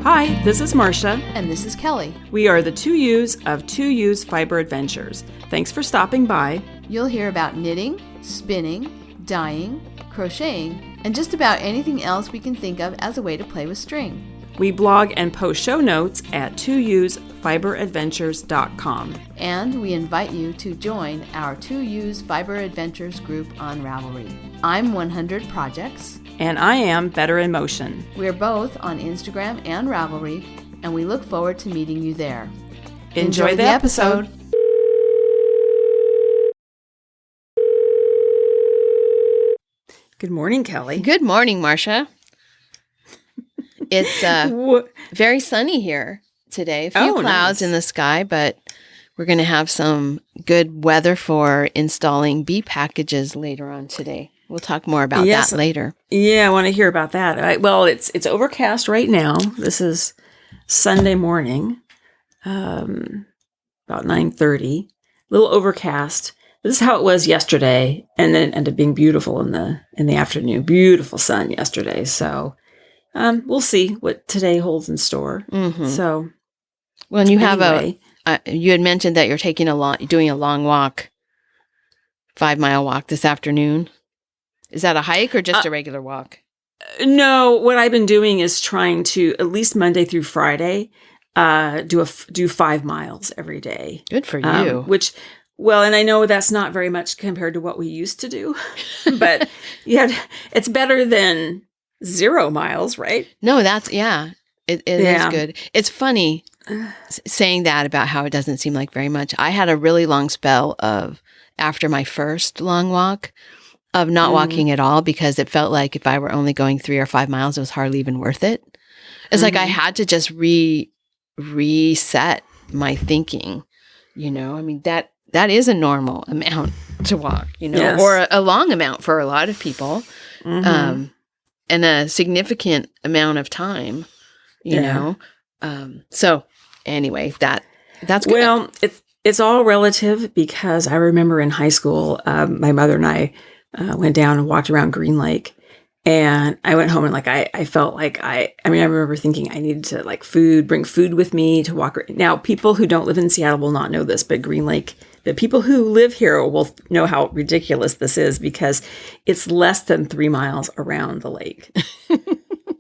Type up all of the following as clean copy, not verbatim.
Hi, this is Marsha. And this is Kelly. We are the 2U's of 2U's Fiber Adventures. Thanks for stopping by. You'll hear about knitting, spinning, dyeing, crocheting, and just about anything else we can think of as a way to play with string. We blog and post show notes at 2usfiberadventures.com. And we invite you to join our 2U's Fiber Adventures group on Ravelry. I'm 100 Projects. And I am Better in Motion. We're both on Instagram and Ravelry, and we look forward to meeting you there. Enjoy the episode. Good morning, Kelly. Good morning, Marsha. It's very sunny here today. A few clouds in the sky, but we're going to have some good weather for installing bee packages later on today. We'll talk more about that later. Yeah, I want to hear about that. Well, it's overcast right now. This is Sunday morning, about 9:30. A little overcast. This is how it was yesterday, and then it ended up being beautiful in the afternoon. Beautiful sun yesterday. So we'll see what today holds in store. Mm-hmm. So, well, and you have you had mentioned that you're doing a long walk, 5-mile walk this afternoon. Is that a hike or just a regular walk? No, what I've been doing is trying to, at least Monday through Friday, do 5 miles every day. Good for you. And I know that's not very much compared to what we used to do, but it's better than 0 miles, right? No, it is good. It's funny saying that about how it doesn't seem like very much. I had a really long spell after my first long walk of not walking at all, because it felt like if I were only going 3 or 5 miles, it was hardly even worth it. It's like I had to just reset my thinking, I mean, that is a normal amount to walk, yes. Or a long amount for a lot of people, and a significant amount of time, you know. So anyway, that's good. Well, it's all relative, because I remember in high school, my mother and I went down and walked around Green Lake, and I went home and I felt like I remember thinking I needed to bring food with me to walk. Now, people who don't live in Seattle will not know this, but Green Lake, the people who live here will know how ridiculous this is, because it's less than 3 miles around the lake.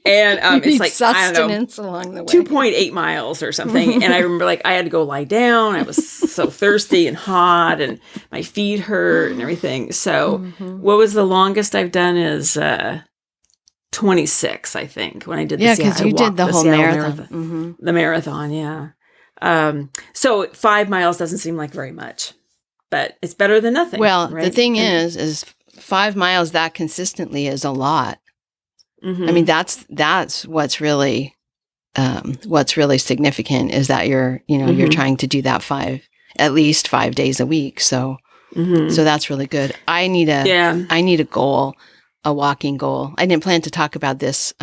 And it's like, sustenance along the way. 2.8 miles or something. And I remember I had to go lie down. I was so thirsty and hot, and my feet hurt and everything. So what was the longest I've done is 26, I think, when I did the because you did the whole marathon. Mm-hmm. The marathon, yeah. So 5 miles doesn't seem like very much, but it's better than nothing. Well, right? The thing is 5 miles that consistently is a lot. I mean, that's what's really significant, is that you're trying to do that at least 5 days a week. So, so that's really good. I need a goal, a walking goal. I didn't plan to talk about this,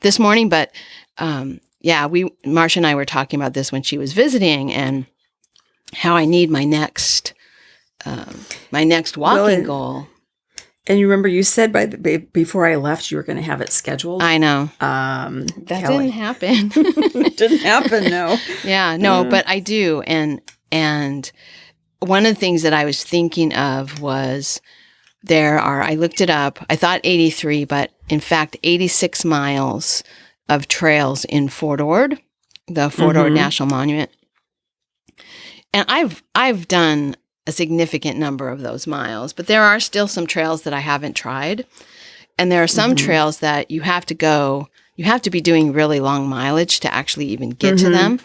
this morning, but, Marsha and I were talking about this when she was visiting, and how I need my next walking goal. And you remember you said before I left, you were going to have it scheduled. I know. That didn't happen. It didn't happen, no. Yeah, no, but I do. And one of the things that I was thinking of was I looked it up, I thought 83, but in fact, 86 miles of trails in Fort Ord, the Fort Ord National Monument. And I've done a significant number of those miles, but there are still some trails that I haven't tried. And there are some trails that you have to be doing really long mileage to actually even get to them.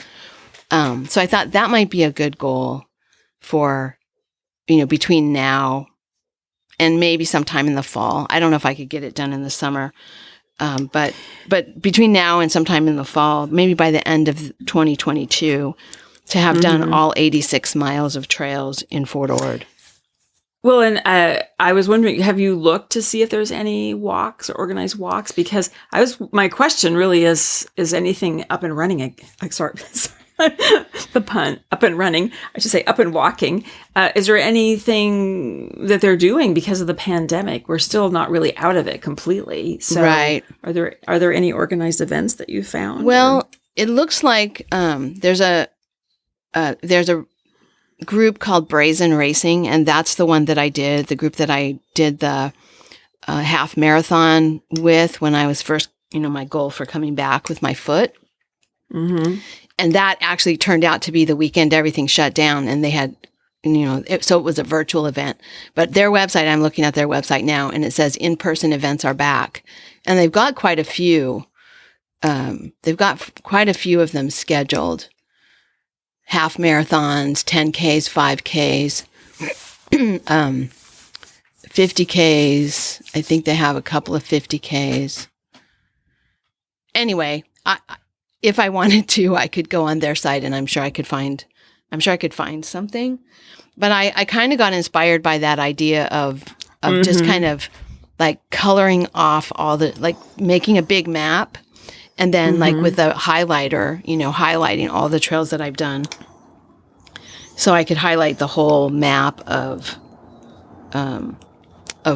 So I thought that might be a good goal for, between now and maybe sometime in the fall. I don't know if I could get it done in the summer. But between now and sometime in the fall, maybe by the end of 2022, to have done all 86 miles of trails in Fort Ord. Well, and I was wondering, have you looked to see if there's any walks or organized walks? Because my question really is anything up and running? Sorry, the pun, up and running, I should say up and walking. Is there anything that they're doing because of the pandemic? We're still not really out of it completely. So right. Are there any organized events that you found? Well, it looks like there's a group called Brazen Racing, and that's the one that I did, the group that I did the half marathon with when I was first, my goal for coming back with my foot. Mm-hmm. And that actually turned out to be the weekend everything shut down, and they had, so it was a virtual event. But their website, I'm looking at their website now, and it says in-person events are back. And they've got quite a few. They've got quite a few of them scheduled. Half marathons, 10Ks, 5Ks, 50Ks. I think they have a couple of 50Ks. Anyway, if I wanted to, I could go on their site, and I'm sure I could find something. But I kind of got inspired by that idea of just kind of like coloring off all the, like making a big map, and then like with a highlighter, highlighting all the trails that I've done. So I could highlight the whole map of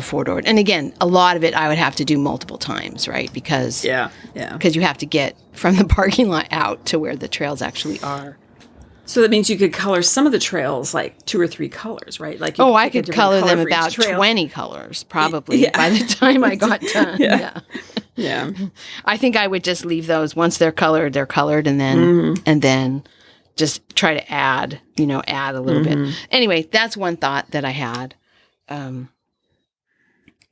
Fort Ord. And again, a lot of it I would have to do multiple times, right? Because because you have to get from the parking lot out to where the trails actually are. So that means you could color some of the trails like 2 or 3 colors, right? Like I could color them about 20 colors probably by the time I got done. Yeah. I think I would just leave those once they're colored, and then just try to add a little bit. Anyway, that's one thought that I had.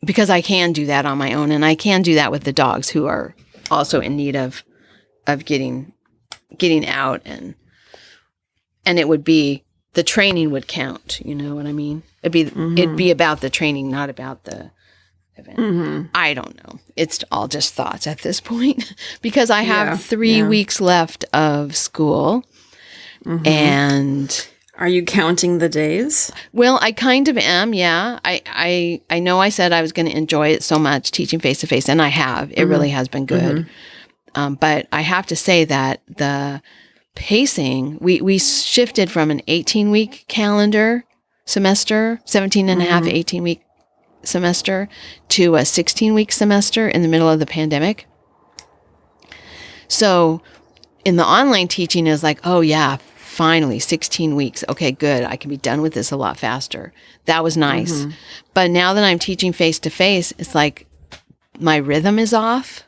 Because I can do that on my own, and I can do that with the dogs who are also in need of getting out, and it would be, the training would count, you know what I mean? It'd be about the training, not about the event. I don't know. It's all just thoughts at this point because I have 3 weeks left of school, and are you counting the days? Well, I kind of am, yeah. I know I said I was going to enjoy it so much, teaching face-to-face, and I have. It really has been good. But I have to say that the pacing, we shifted from an 18-week calendar semester, 17 and a half, 18-week semester, to a 16-week semester in the middle of the pandemic. So in the online teaching is like, oh, yeah, finally, 16 weeks. Okay, good. I can be done with this a lot faster. That was nice. But now that I'm teaching face-to-face, it's like my rhythm is off.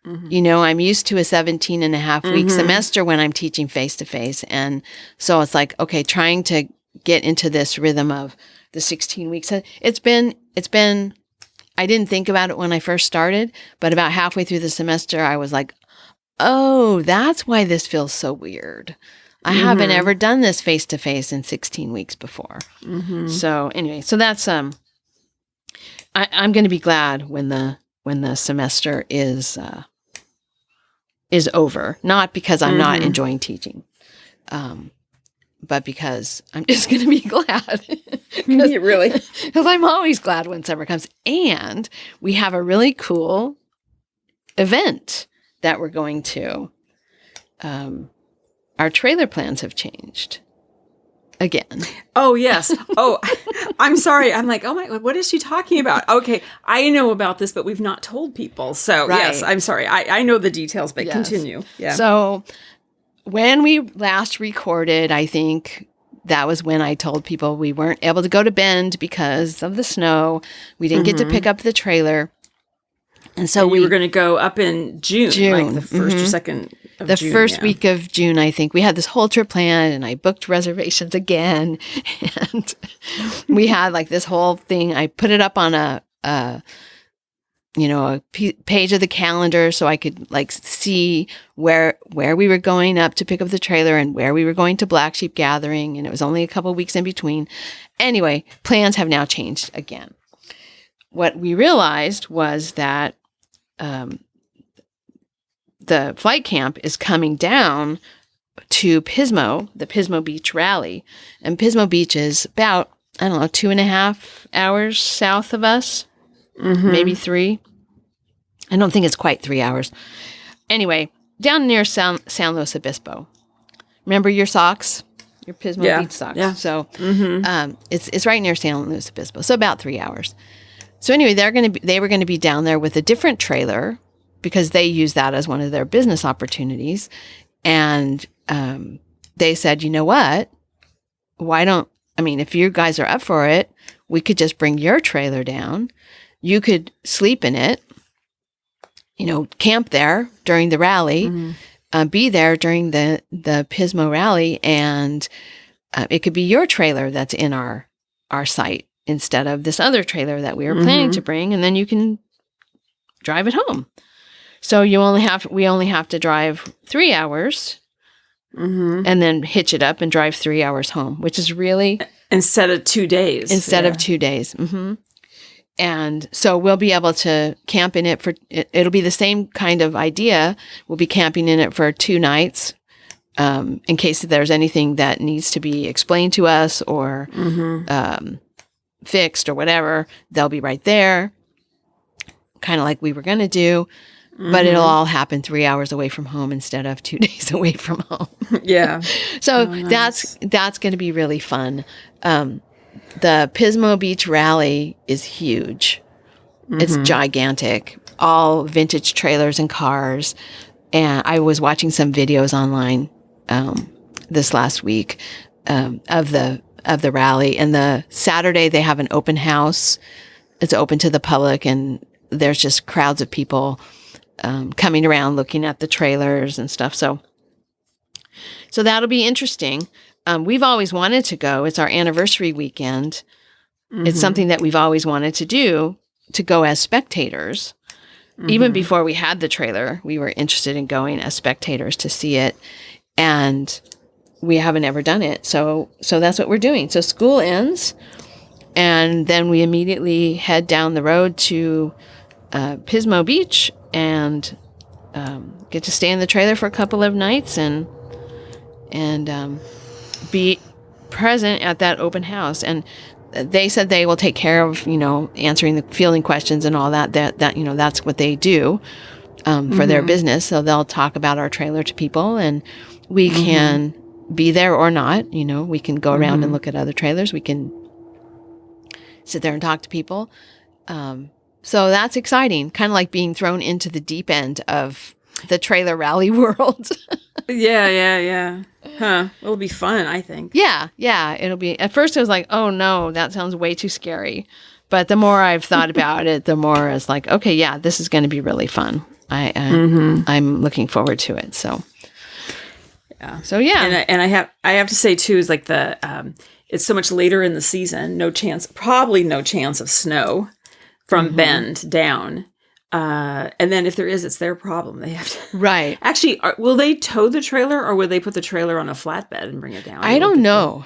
I'm used to a 17 and a half week semester when I'm teaching face-to-face. And so it's like, okay, trying to get into this rhythm of the 16 weeks. It's been, I didn't think about it when I first started, but about halfway through the semester, I was like, oh, that's why this feels so weird. I haven't ever done this face-to-face in 16 weeks before. So anyway, so that's, I'm going to be glad when the semester is over, not because I'm not enjoying teaching, but because I'm just going to be glad. Really? Because I'm always glad when summer comes. And we have a really cool event that we're going to. Our trailer plans have changed again. Oh, yes. Oh, I'm sorry. I'm like, oh my God, what is she talking about? Okay, I know about this, but we've not told people. So, yes, I'm sorry. I know the details, but continue. Yeah. So, when we last recorded, I think that was when I told people we weren't able to go to Bend because of the snow. We didn't get to pick up the trailer. And so we were going to go up in June. Like the first or second of the June, first week of June, I think. We had this whole trip planned, and I booked reservations again. And we had like this whole thing. I put it up on a page of the calendar so I could like see where we were going up to pick up the trailer and where we were going to Black Sheep Gathering. And it was only a couple of weeks in between. Anyway, plans have now changed again. What we realized was that the flight camp is coming down to Pismo, the Pismo Beach Rally. And Pismo Beach is about, 2.5 hours south of us, maybe 3. I don't think it's quite 3 hours. Anyway, down near San Luis Obispo. Remember your socks? Your Pismo Beach socks. Yeah. So it's right near San Luis Obispo. So about 3 hours. So anyway, they were going to be down there with a different trailer because they use that as one of their business opportunities. And they said, you know what? If you guys are up for it, we could just bring your trailer down. You could sleep in it, camp there during the rally, be there during the Pismo rally, and it could be your trailer that's in our site instead of this other trailer that we were planning to bring, and then you can drive it home. So we only have to drive 3 hours, and then hitch it up and drive 3 hours home, which is really instead of 2 days. Of 2 days. And so we'll be able to camp in it it'll be the same kind of idea. We'll be camping in it for 2 nights, in case there's anything that needs to be explained to us or fixed or whatever. They'll be right there, kind of like we were going to do, but it'll all happen 3 hours away from home instead of 2 days away from home. Yeah. So nice. That's going to be really fun. The Pismo Beach Rally is huge. It's gigantic. All vintage trailers and cars. And I was watching some videos online this last week of the rally. And the Saturday they have an open house. It's open to the public, and there's just crowds of people coming around looking at the trailers and stuff. So that'll be interesting. We've always wanted to go. It's our anniversary weekend. It's something that we've always wanted to do, to go as spectators. Even before we had the trailer, we were interested in going as spectators to see it. And we haven't ever done it. So that's what we're doing. So school ends, and then we immediately head down the road to Pismo Beach and get to stay in the trailer for a couple of nights and be present at that open house. And they said they will take care of, answering the fielding questions and all that that's what they do for their business. So they'll talk about our trailer to people, and we can be there or not. We can go around and look at other trailers. We can sit there and talk to people. So that's exciting, kind of like being thrown into the deep end of the trailer rally world. Yeah. Huh. It'll be fun, I think. Yeah. It'll be, at first I was like, oh no, that sounds way too scary. But the more I've thought about it, the more it's like, okay, yeah, this is going to be really fun. I'm looking forward to it. So, yeah. So yeah. And I have to say too, is like it's so much later in the season, probably no chance of snow from Bend down. And then if there is, it's their problem. They have to. Right. Actually, will they tow the trailer, or will they put the trailer on a flatbed and bring it down? I don't know.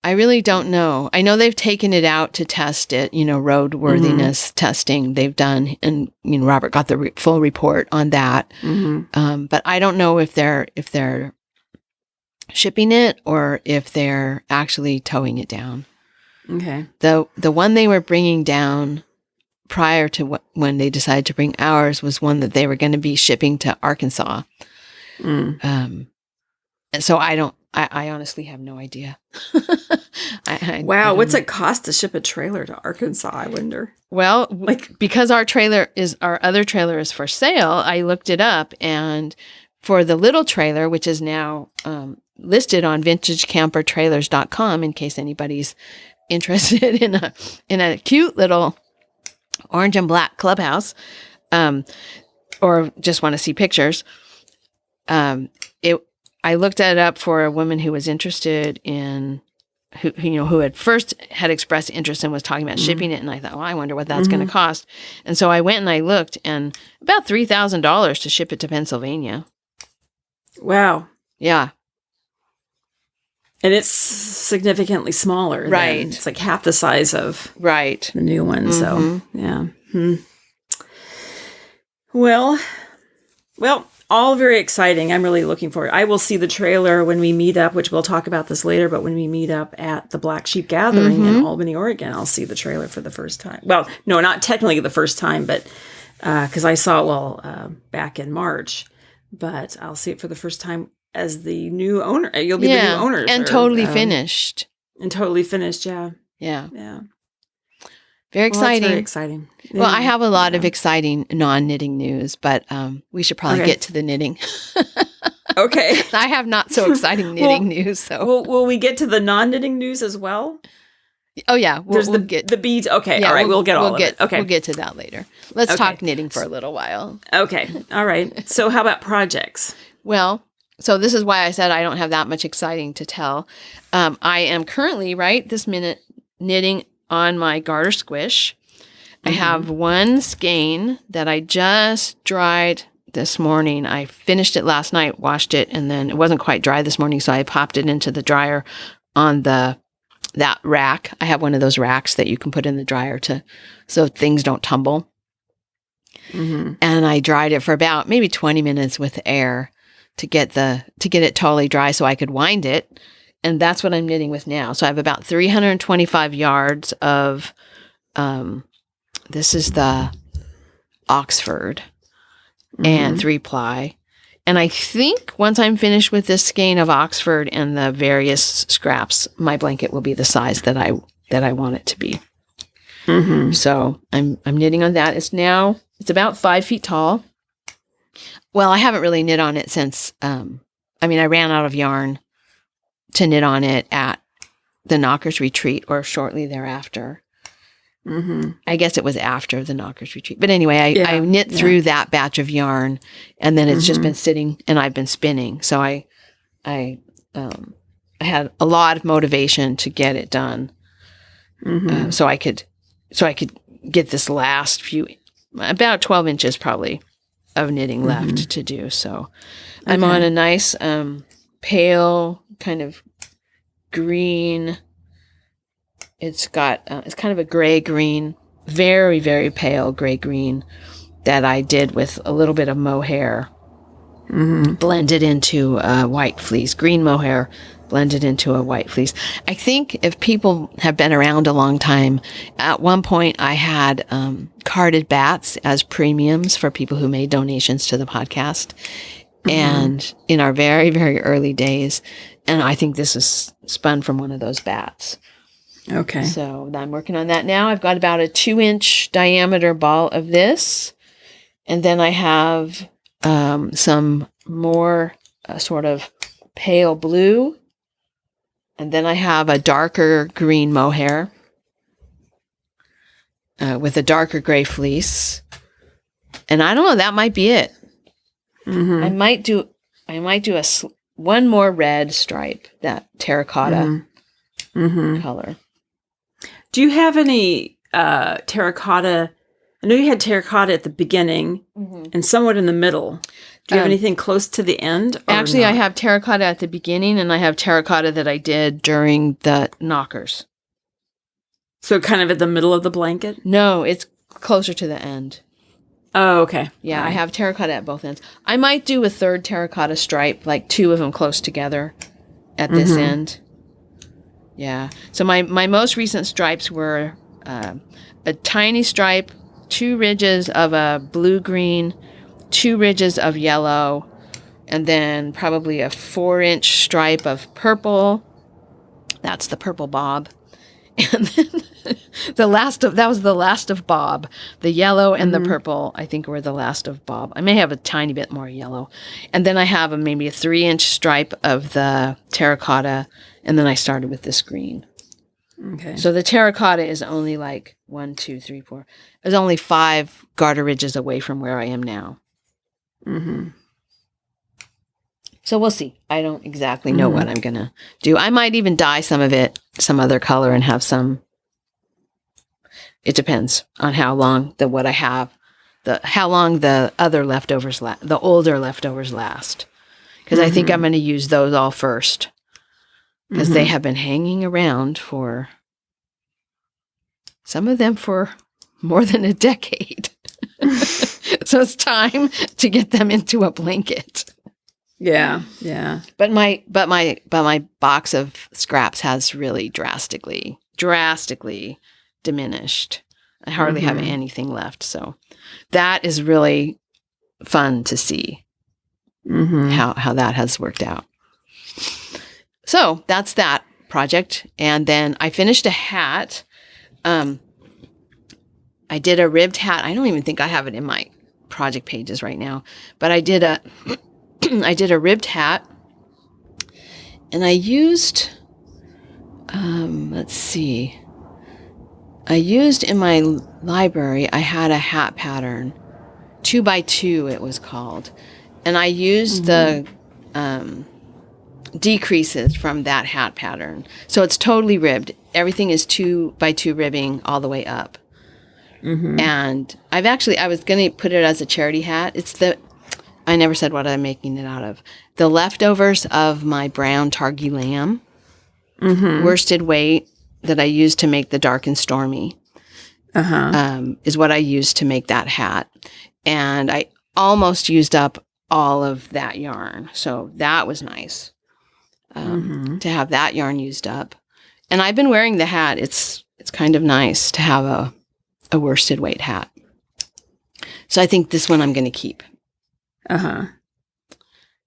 I really don't know. I know they've taken it out to test it, roadworthiness testing they've done. And, Robert got the full report on that. But I don't know if they're shipping it or if they're actually towing it down. Okay. The one they were bringing down prior to when they decided to bring ours was one that they were going to be shipping to Arkansas. And so I honestly have no idea. Wow. What's it cost to ship a trailer to Arkansas? I wonder. Well, because our other trailer is for sale, I looked it up, and for the little trailer, which is now listed on vintagecampertrailers.com, in case anybody's interested in a cute little orange and black clubhouse, or just want to see pictures. I looked it up for a woman who was interested in, who had expressed interest and was talking about shipping it. And I thought, well, I wonder what that's going to cost. And so I went and I looked, and about $3,000 to ship it to Pennsylvania. Wow. Yeah. And it's significantly smaller. Right. It's like half the size of the new one. So, yeah. Well, all very exciting. I'm really looking forward. I will see the trailer when we meet up, which we'll talk about this later, but when we meet up at the Black Sheep Gathering in Albany, Oregon, I'll see the trailer for the first time. Well, no, not technically the first time, but because I saw it back in March, but I'll see it for the first time as the new owner. You'll be the new owner. And totally finished. And totally finished, yeah. Yeah. Yeah. Very Well, that's exciting. very exciting. Well, I Yeah. have a lot of exciting non-knitting news, but we should probably Okay. get to the knitting. Okay. I have not so exciting knitting news. So, Will we get to the non-knitting news as well? oh yeah, There's we'll the beads. Okay. yeah, All right. We'll get all of it. Okay. We'll get to that later. Let's Okay. talk knitting for a little while. Okay. All right. So how about projects? Well, so this is why I said I don't have that much exciting to tell. I am currently right this minute knitting on my Garter Squish. I have one skein that I just dried this morning. I finished it last night, washed it, and then it wasn't quite dry this morning, so I popped it into the dryer on that rack. I have one of those racks that you can put in the dryer so things don't tumble. Mm-hmm. And I dried it for about maybe 20 minutes with air to get it totally dry so I could wind it. And that's what I'm knitting with now. So I have about 325 yards of this is the Oxford and 3-ply. And I think once I'm finished with this skein of Oxford and the various scraps, my blanket will be the size that I want it to be. Mm-hmm. So I'm knitting on that. It's about 5 feet tall. Well, I haven't really knit on it since, I ran out of yarn to knit on it at the Knockers Retreat or shortly thereafter. Mm-hmm. I guess it was after the Knockers Retreat. But anyway, I knit through that batch of yarn, and then it's just been sitting, and I've been spinning. So I had a lot of motivation to get it done, so I could get this last few, about 12 inches probably, of knitting left to do. So I'm on a nice pale kind of green. It's got, it's kind of a gray green, very, very pale gray green that I did with a little bit of mohair blended into a white fleece, green mohair blended into a white fleece. I think if people have been around a long time, at one point I had carded bats as premiums for people who made donations to the podcast. And in our very, very early days, and I think this is spun from one of those bats. Okay. So I'm working on that now. I've got about a 2-inch diameter ball of this. And then I have some more sort of pale blue. And then I have a darker green mohair with a darker gray fleece. And I don't know, that might be it. I might do one more red stripe, that terracotta color. Do you have any terracotta? I know you had terracotta at the beginning and somewhat in the middle. Do you have anything close to the end? Actually, I have terracotta at the beginning, and I have terracotta that I did during the knockers. So kind of at the middle of the blanket? No, it's closer to the end. Oh, okay. Yeah, I have terracotta at both ends. I might do a third terracotta stripe, like 2 of them close together at this end. Yeah. So my most recent stripes were a tiny stripe, 2 ridges of a blue-green, 2 ridges of yellow, and then probably a 4-inch stripe of purple. That's the purple bob. And then that was the last of bob. The yellow and the purple, I think, were the last of bob. I may have a tiny bit more yellow. And then I have maybe a 3-inch stripe of the terracotta, and then I started with this green. Okay. So the terracotta is only like 1, 2, 3, 4. It's only 5 garter ridges away from where I am now. So we'll see. I don't exactly know what I'm going to do. I might even dye some of it some other color and have some. It depends on how long how long the other leftovers the older leftovers last. Because I think I'm going to use those all first. Because they have been hanging around for, some of them for more than a decade. So it's time to get them into a blanket. Yeah, yeah. But my box of scraps has really drastically diminished. I hardly have anything left. So that is really fun to see how that has worked out. So that's that project. And then I finished a hat. I did a ribbed hat. I don't even think I have it in my project pages right now, but I did a I did a ribbed hat, and I used let's see. I used in my library, I had a hat pattern, 2x2 it was called. And I used the decreases from that hat pattern. So it's totally ribbed. Everything is 2x2 ribbing all the way up. And I was going to put it as a charity hat. I never said what I'm making it out of. The leftovers of my brown Troyggja lamb, worsted weight, that I used to make the dark and stormy is what I used to make that hat. And I almost used up all of that yarn. So that was nice to have that yarn used up. And I've been wearing the hat. It's kind of nice to have a worsted weight hat. So I think this one I'm going to keep. And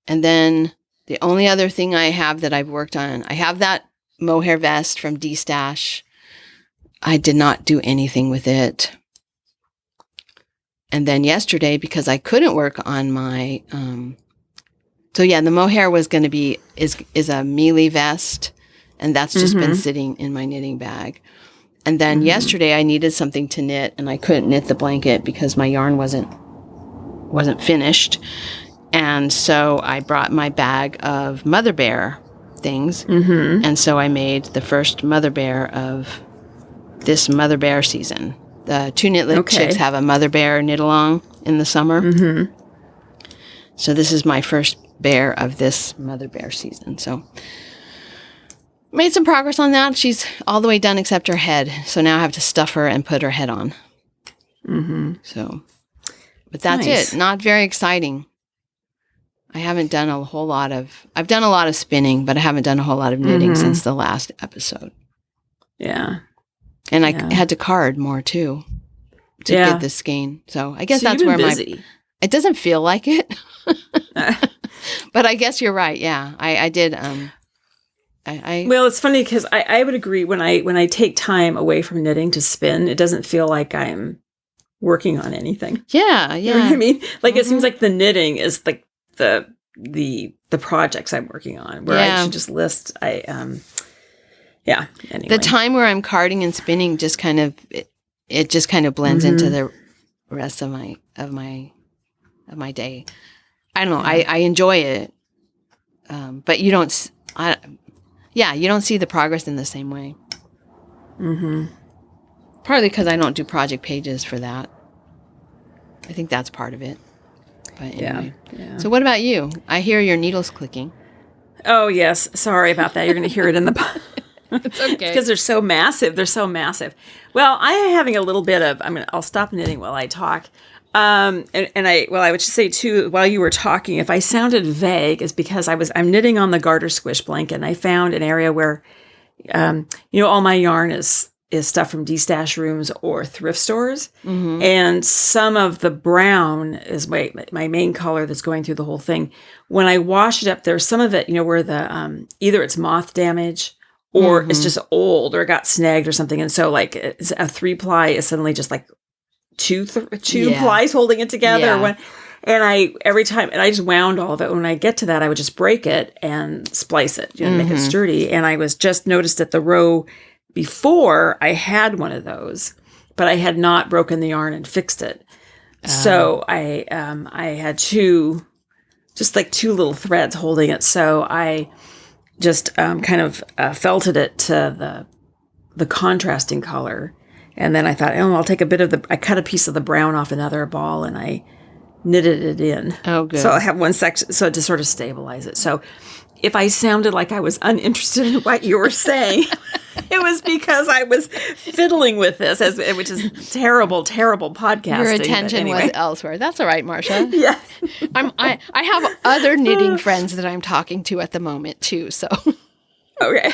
then the only other thing I have that I've worked on, I have that mohair vest from D-Stash. I did not do anything with it. And then yesterday, because I couldn't work on my, the mohair was going to be, is a mealy vest, and that's just been sitting in my knitting bag. And then yesterday I needed something to knit, and I couldn't knit the blanket because my yarn wasn't finished. And so I brought my bag of Mother Bear things. And so I made the first Mother Bear of this Mother Bear season. The two Knit chicks have a Mother Bear knit along in the summer. So this is my first bear of this Mother Bear season. So made some progress on that. She's all the way done except her head. So now I have to stuff her and put her head on. So, but that's it. Not very exciting. I haven't done a whole lot of, I've done a lot of spinning, but I haven't done a whole lot of knitting since the last episode. Yeah. And I had to card more too to get the skein. So I guess that's where it doesn't feel like it, but I guess you're right. Yeah. I did. Well, it's funny because I would agree when I take time away from knitting to spin, it doesn't feel like I'm working on anything. Yeah. Yeah. You know what I mean? Like it seems like the knitting is like the projects I'm working on, where I should just list. Anyway. The time where I'm carding and spinning just kind of it just kind of blends into the rest of my day. I don't know. I enjoy it, but you don't. You don't see the progress in the same way. Partly because I don't do project pages for that. I think that's part of it. But anyway. Yeah. So what about you? I hear your needles clicking. Oh, yes. Sorry about that. You're going to hear it in the... It's okay. Because they're so massive. They're so massive. Well, I am having a little bit of... I'll stop knitting while I talk. I would just say, too, while you were talking, if I sounded vague, is because I'm knitting on the Garter Squish Blanket, and I found an area where, all my yarn is stuff from D-Stash rooms or thrift stores. And some of the brown is my main color that's going through the whole thing. When I wash it up, there's some of it, where the either it's moth damage or it's just old or it got snagged or something. And so like a 3-ply is suddenly just like two plies holding it together. Yeah. And I just wound all of it. When I get to that, I would just break it and splice it, make it sturdy. And I was just noticed that the row before I had one of those, but I had not broken the yarn and fixed it. So I had two little threads holding it. So I just kind of felted it to the contrasting color. And then I thought, I'll take I cut a piece of the brown off another ball and I knitted it in. Oh, good. So I have one section, so to sort of stabilize it. So if I sounded like I was uninterested in what you were saying, it was because I was fiddling with this, which is terrible, terrible podcasting. Your attention was elsewhere. That's all right, Marsha. Yeah. I have other knitting friends that I'm talking to at the moment too. So. Okay.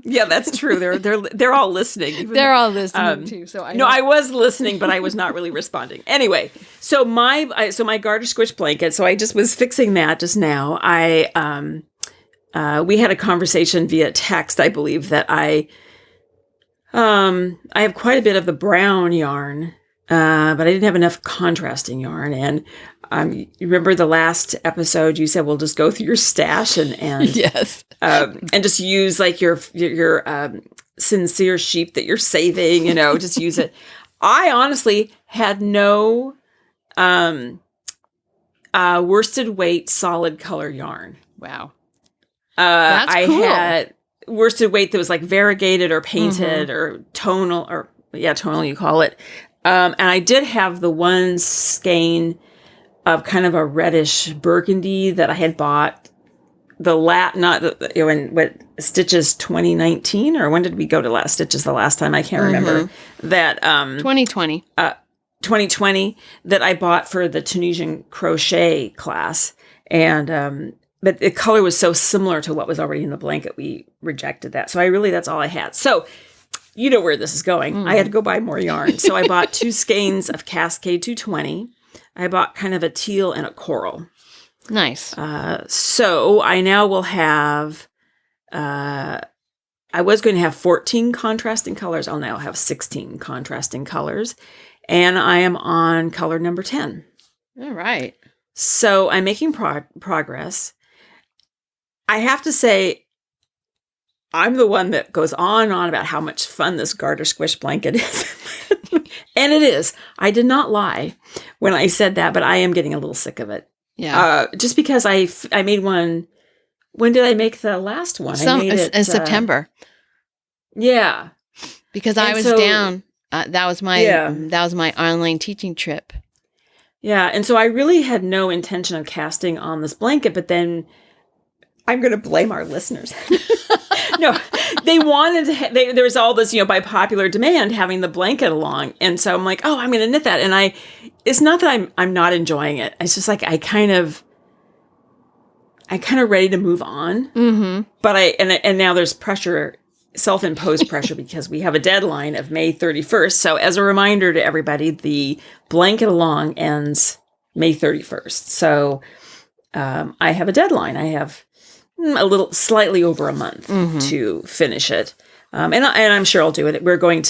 Yeah, that's true. They're all listening. They're all listening too. So I was listening, but I was not really responding. Anyway, so my Garter Squish Blanket. So I just was fixing that just now. We had a conversation via text, I believe, that I have quite a bit of the brown yarn, but I didn't have enough contrasting yarn. And you remember the last episode you said, we'll just go through your stash and Yes. And just use like your sincere sheep that you're saving, just use it. I honestly had no worsted weight solid color yarn. Wow. That's cool. I had worsted weight that was like variegated or painted or tonal tonal you call it. And I did have the one skein of kind of a reddish burgundy that I had bought Stitches 2019, or when did we go to last Stitches the last time? I can't remember. That 2020. 2020 that I bought for the Tunisian crochet class. And but the color was so similar to what was already in the blanket, we rejected that. So that's all I had. So you know where this is going. I had to go buy more yarn. So I bought 2 skeins of Cascade 220. I bought kind of a teal and a coral. Nice. So I now will have, I was going to have 14 contrasting colors. I'll now have 16 contrasting colors. And I am on color number 10. All right. So I'm making progress. I have to say, I'm the one that goes on and on about how much fun this Garter Squish Blanket is. And it is. I did not lie when I said that, but I am getting a little sick of it. Yeah. Just because I made one. When did I make the last one? I made it in September. Yeah. Because I was down. That was my online teaching trip. Yeah. And so I really had no intention of casting on this blanket, but then I'm going to blame our listeners. No, they wanted to, there was all this, by popular demand, having the blanket along. And so I'm like, oh, I'm going to knit that. And it's not that I'm not enjoying it. It's just like, I kind of ready to move on. Mm-hmm. But and now there's pressure, self-imposed pressure, because we have a deadline of May 31st. So as a reminder to everybody, the blanket along ends May 31st. So I have a deadline. I have slightly over a month to finish it. And I'm sure I'll do it. We're going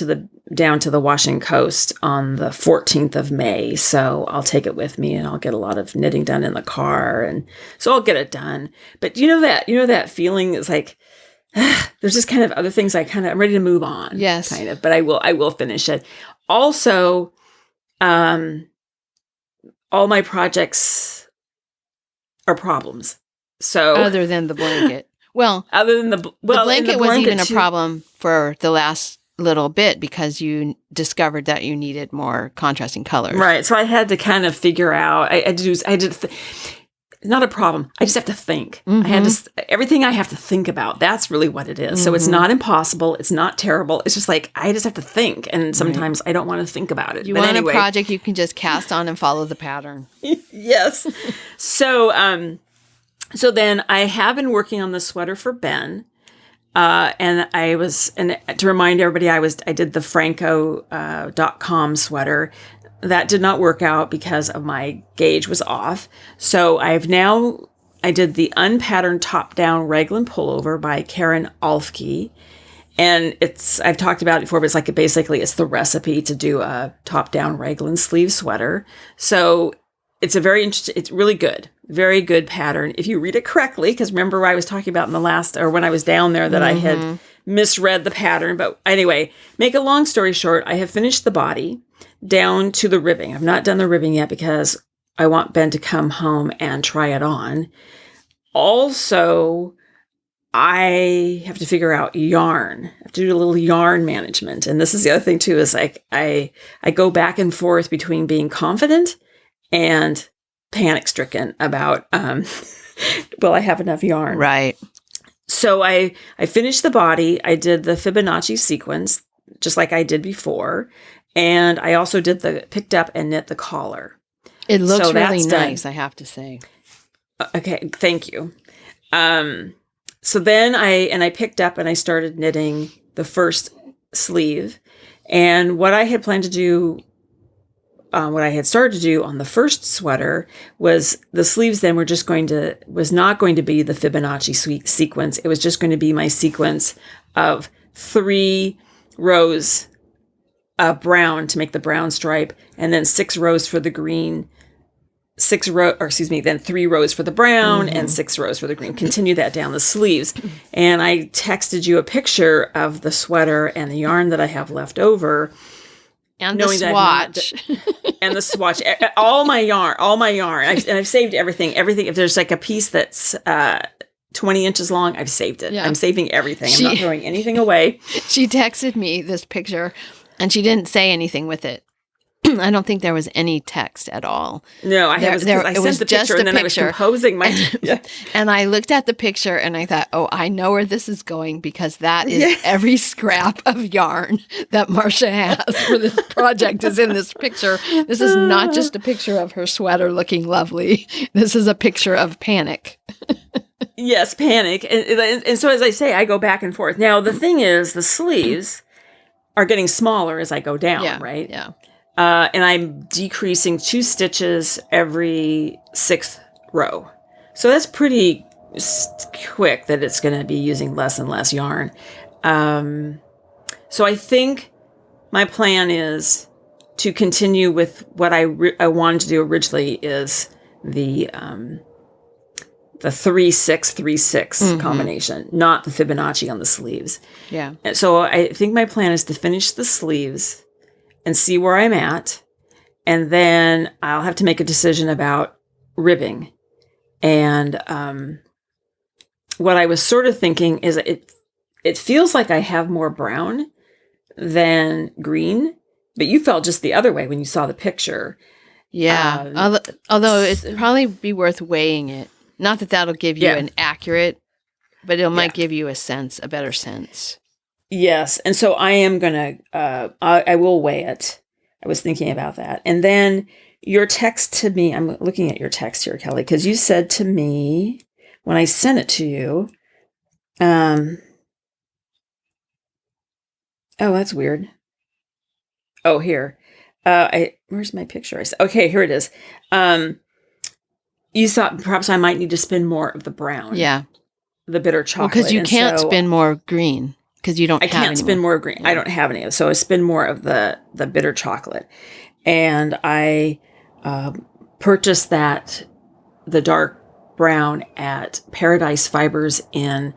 down to the Washington coast on the 14th of May. So I'll take it with me and I'll get a lot of knitting done in the car. And so I'll get it done. But that feeling is like, there's just kind of other things I'm ready to move on. Yes. Kind of, but I will finish it. Also, all my projects are problems. So other than the blanket. Well, the blanket was even a problem for the last little bit because you discovered that you needed more contrasting colors. Right. So I had to kind of figure out, not a problem. I just have to think. I had to, everything I have to think about. That's really what it is. So it's not impossible. It's not terrible. It's just like, I just have to think. And sometimes I don't want to think about it. You want a project you can just cast on and follow the pattern. Yes. So then I have been working on the sweater for Ben. And to remind everybody, I did the Franco.com sweater. That did not work out because of my gauge was off. So I did the Unpattern top-down Raglan Pullover by Karen Alfke. And I've talked about it before, but it's like basically it's the recipe to do a top-down Raglan sleeve sweater. So it's it's really good, very good pattern. If you read it correctly, because remember I was talking about when I was down there that I had misread the pattern. But anyway, make a long story short, I have finished the body down to the ribbing. I've not done the ribbing yet because I want Ben to come home and try it on. Also, I have to figure out yarn. I have to do a little yarn management. And this is the other thing too, is like I go back and forth between being confident and panic-stricken about, will I have enough yarn? Right. So I finished the body. I did the Fibonacci sequence, just like I did before. And I also picked up and knit the collar. It looks really nice, I have to say. Okay, thank you. So then I picked up and I started knitting the first sleeve. And what I had planned to do, what I had started to do on the first sweater was the sleeves then was not going to be the Fibonacci sequence. It was just going to be my sequence of 3 rows of brown to make the brown stripe, and then 6 rows for the green, then 3 rows for the brown and 6 rows for the green. Continue that down the sleeves. And I texted you a picture of the sweater and the yarn that I have left over. And the swatch. And the swatch. All my yarn. I've saved everything. If there's like a piece that's 20 inches long, I've saved it. Yeah. I'm saving everything. I'm not throwing anything away. She texted me this picture, and she didn't say anything with it. I don't think there was any text at all. No, I sent the picture, and then I was composing my... And I looked at the picture, and I thought, oh, I know where this is going, because that is every scrap of yarn that Marsha has for this project is in this picture. This is not just a picture of her sweater looking lovely. This is a picture of panic. Yes, panic. And so, as I say, I go back and forth. Now, the thing is, the sleeves are getting smaller as I go down, right? Yeah. And I'm decreasing 2 stitches every 6th row. So that's pretty quick that it's going to be using less and less yarn. So I think my plan is to continue with what I wanted to do originally, is the 3-6-3-6 combination, not the Fibonacci on the sleeves. Yeah. And so I think my plan is to finish the sleeves and see where I'm at. And then I'll have to make a decision about ribbing. And what I was sort of thinking is it feels like I have more brown than green, but you felt just the other way when you saw the picture. Yeah. Although it'd probably be worth weighing it. Not that that'll give you an accurate, but it might give you a better sense. Yes. And so I am going to, I will weigh it. I was thinking about that. And then your text to me, I'm looking at your text here, Kelly, because you said to me when I sent it to you, oh, that's weird. Oh, here. Where's my picture? Okay, here it is. You thought perhaps I might need to spin more of the brown. Yeah. The bitter chocolate. Because you can't spin more green. Because you don't have I can't spin more green. Yeah. I don't have any of it. So I spin more of the bitter chocolate. And I purchased the dark brown at Paradise Fibers in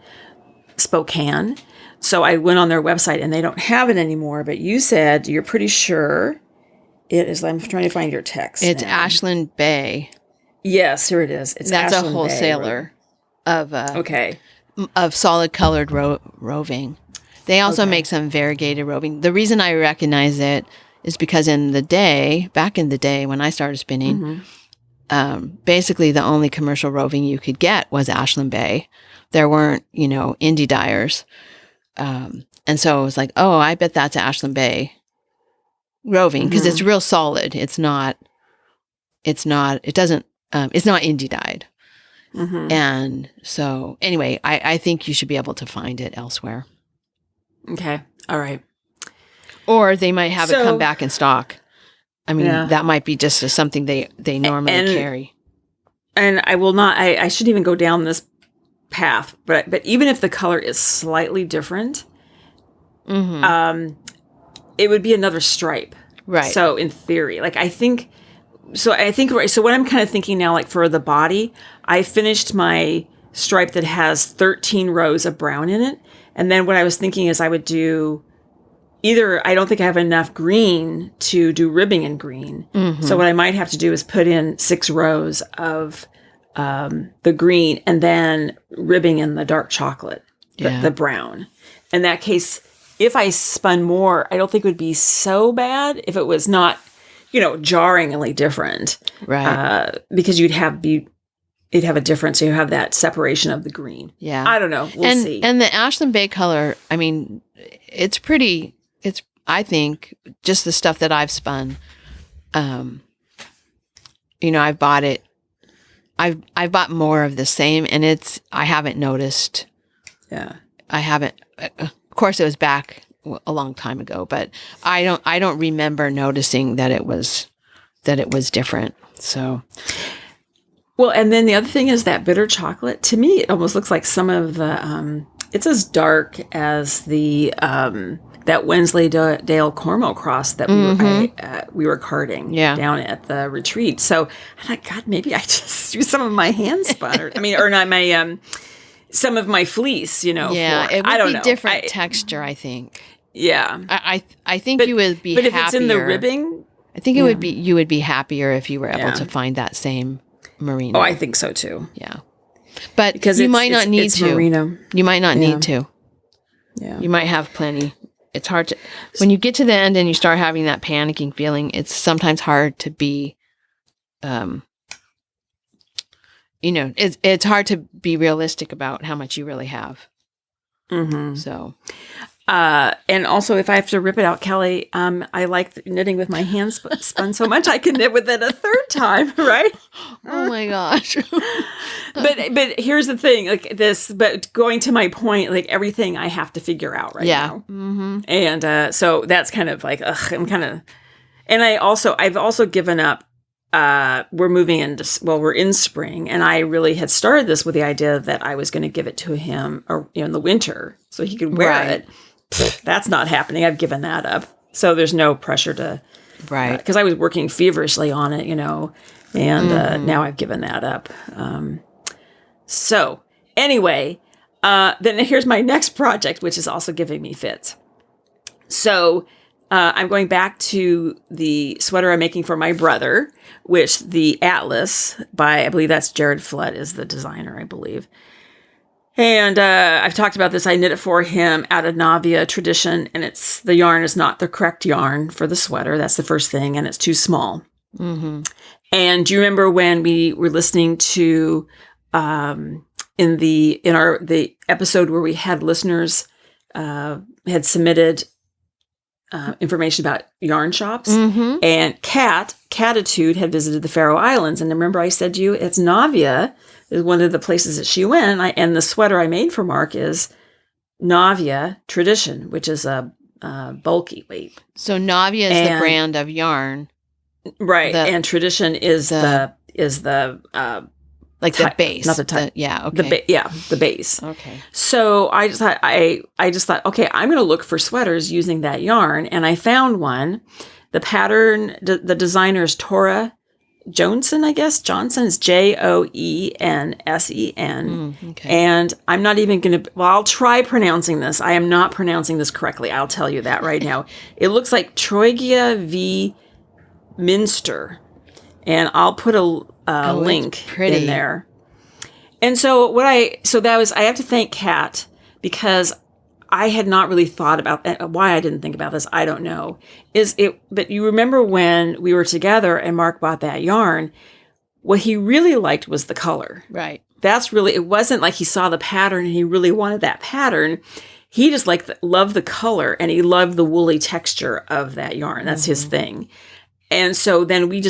Spokane. So I went on their website and they don't have it anymore. But you said you're pretty sure it is. I'm trying to find your text. It's Ashland Bay. Yes, here it is. That's Ashland a wholesaler Bay, of solid colored roving. They also make some variegated roving. The reason I recognize it is because back in the day when I started spinning, basically the only commercial roving you could get was Ashland Bay. There weren't, indie dyers. And so it was like, oh, I bet that's Ashland Bay roving, because it's real solid. It's not indie dyed. And so anyway, I think you should be able to find it elsewhere. Okay. All right. Or they might have it come back in stock. I mean, that might be just something they normally carry. And I will not, I shouldn't even go down this path, but even if the color is slightly different, it would be another stripe. Right. So in theory, so what I'm kind of thinking now, like for the body, I finished my stripe that has 13 rows of brown in it. And then what I was thinking is I would do I don't think I have enough green to do ribbing in green. So what I might have to do is put in 6 rows of the green and then ribbing in the dark chocolate, the brown. In that case, if I spun more, I don't think it would be so bad if it was not, jarringly different. Right. Because you'd have a difference. You have that separation of the green. Yeah. I don't know. We'll see. And the Ashland Bay color, I mean, I think, just the stuff that I've spun, I've bought it. I've bought more of the same, and I haven't noticed. Yeah. I haven't. Of course, it was back a long time ago, but I don't remember noticing that it was different. So. Well, and then the other thing is that bitter chocolate. To me, it almost looks like some of the. It's as dark as the that Wensleydale Cornwall cross that we were carding down at the retreat. So I thought, God, maybe I just use some of my hand spun, or not my some of my fleece, Yeah, it would be different texture, I think. Yeah, I think you would be. But happier. If it's in the ribbing, I think it would be. You would be happier if you were able to find that same merino. Oh, I think so too. Yeah, but because you might not need to. Merino. You might not need to. Yeah, you might have plenty. It's hard to when you get to the end and you start having that panicking feeling. It's sometimes hard to be. It's hard to be realistic about how much you really have. Mm-hmm. So, and also if I have to rip it out, Kelly, I like knitting with my hands spun so much I can knit with it a third time, right? Oh my gosh! but here's the thing, like this. But going to my point, like everything I have to figure out right now, and so that's kind of like I'm kind of, and I've also given up. We're moving into, we're in spring, and I really had started this with the idea that I was going to give it to him in the winter so he could wear it. That's not happening. I've given that up. So there's no pressure to, because I was working feverishly on it, and now I've given that up. So anyway, then here's my next project, which is also giving me fits. So I'm going back to the sweater I'm making for my brother, which the Atlas by, I believe that's Jarod Flood is the designer, I believe. And I've talked about this. I knit it for him out of Navia Tradition, and the yarn is not the correct yarn for the sweater. That's the first thing, and it's too small. Mm-hmm. And do you remember when we were listening to in the episode where we had listeners had submitted information about yarn shops, and Catitude had visited the Faroe Islands, and remember I said to you it's Navia is one of the places that she went, and the sweater I made for Mark is Navia Tradition, which is a bulky weight. So Navia is the brand of yarn, right? And Tradition is the like the base, not the type. Okay. The base. Okay. So I just thought, okay, I'm going to look for sweaters using that yarn, and I found one. The pattern, the designer is Tora Joensen, I guess. Johnson is Joensen. Okay. And I'm not even going to. Well, I'll try pronouncing this. I am not pronouncing this correctly. I'll tell you that right now. It looks like Troyggja v. Mynstur, and I'll put a link in there. And so I have to thank Kat, because I had not really thought about why I didn't think about this. I don't know. But you remember when we were together and Mark bought that yarn, what he really liked was the color. Right. It wasn't like he saw the pattern and he really wanted that pattern. He just loved the color, and he loved the woolly texture of that yarn. That's his thing. And so then we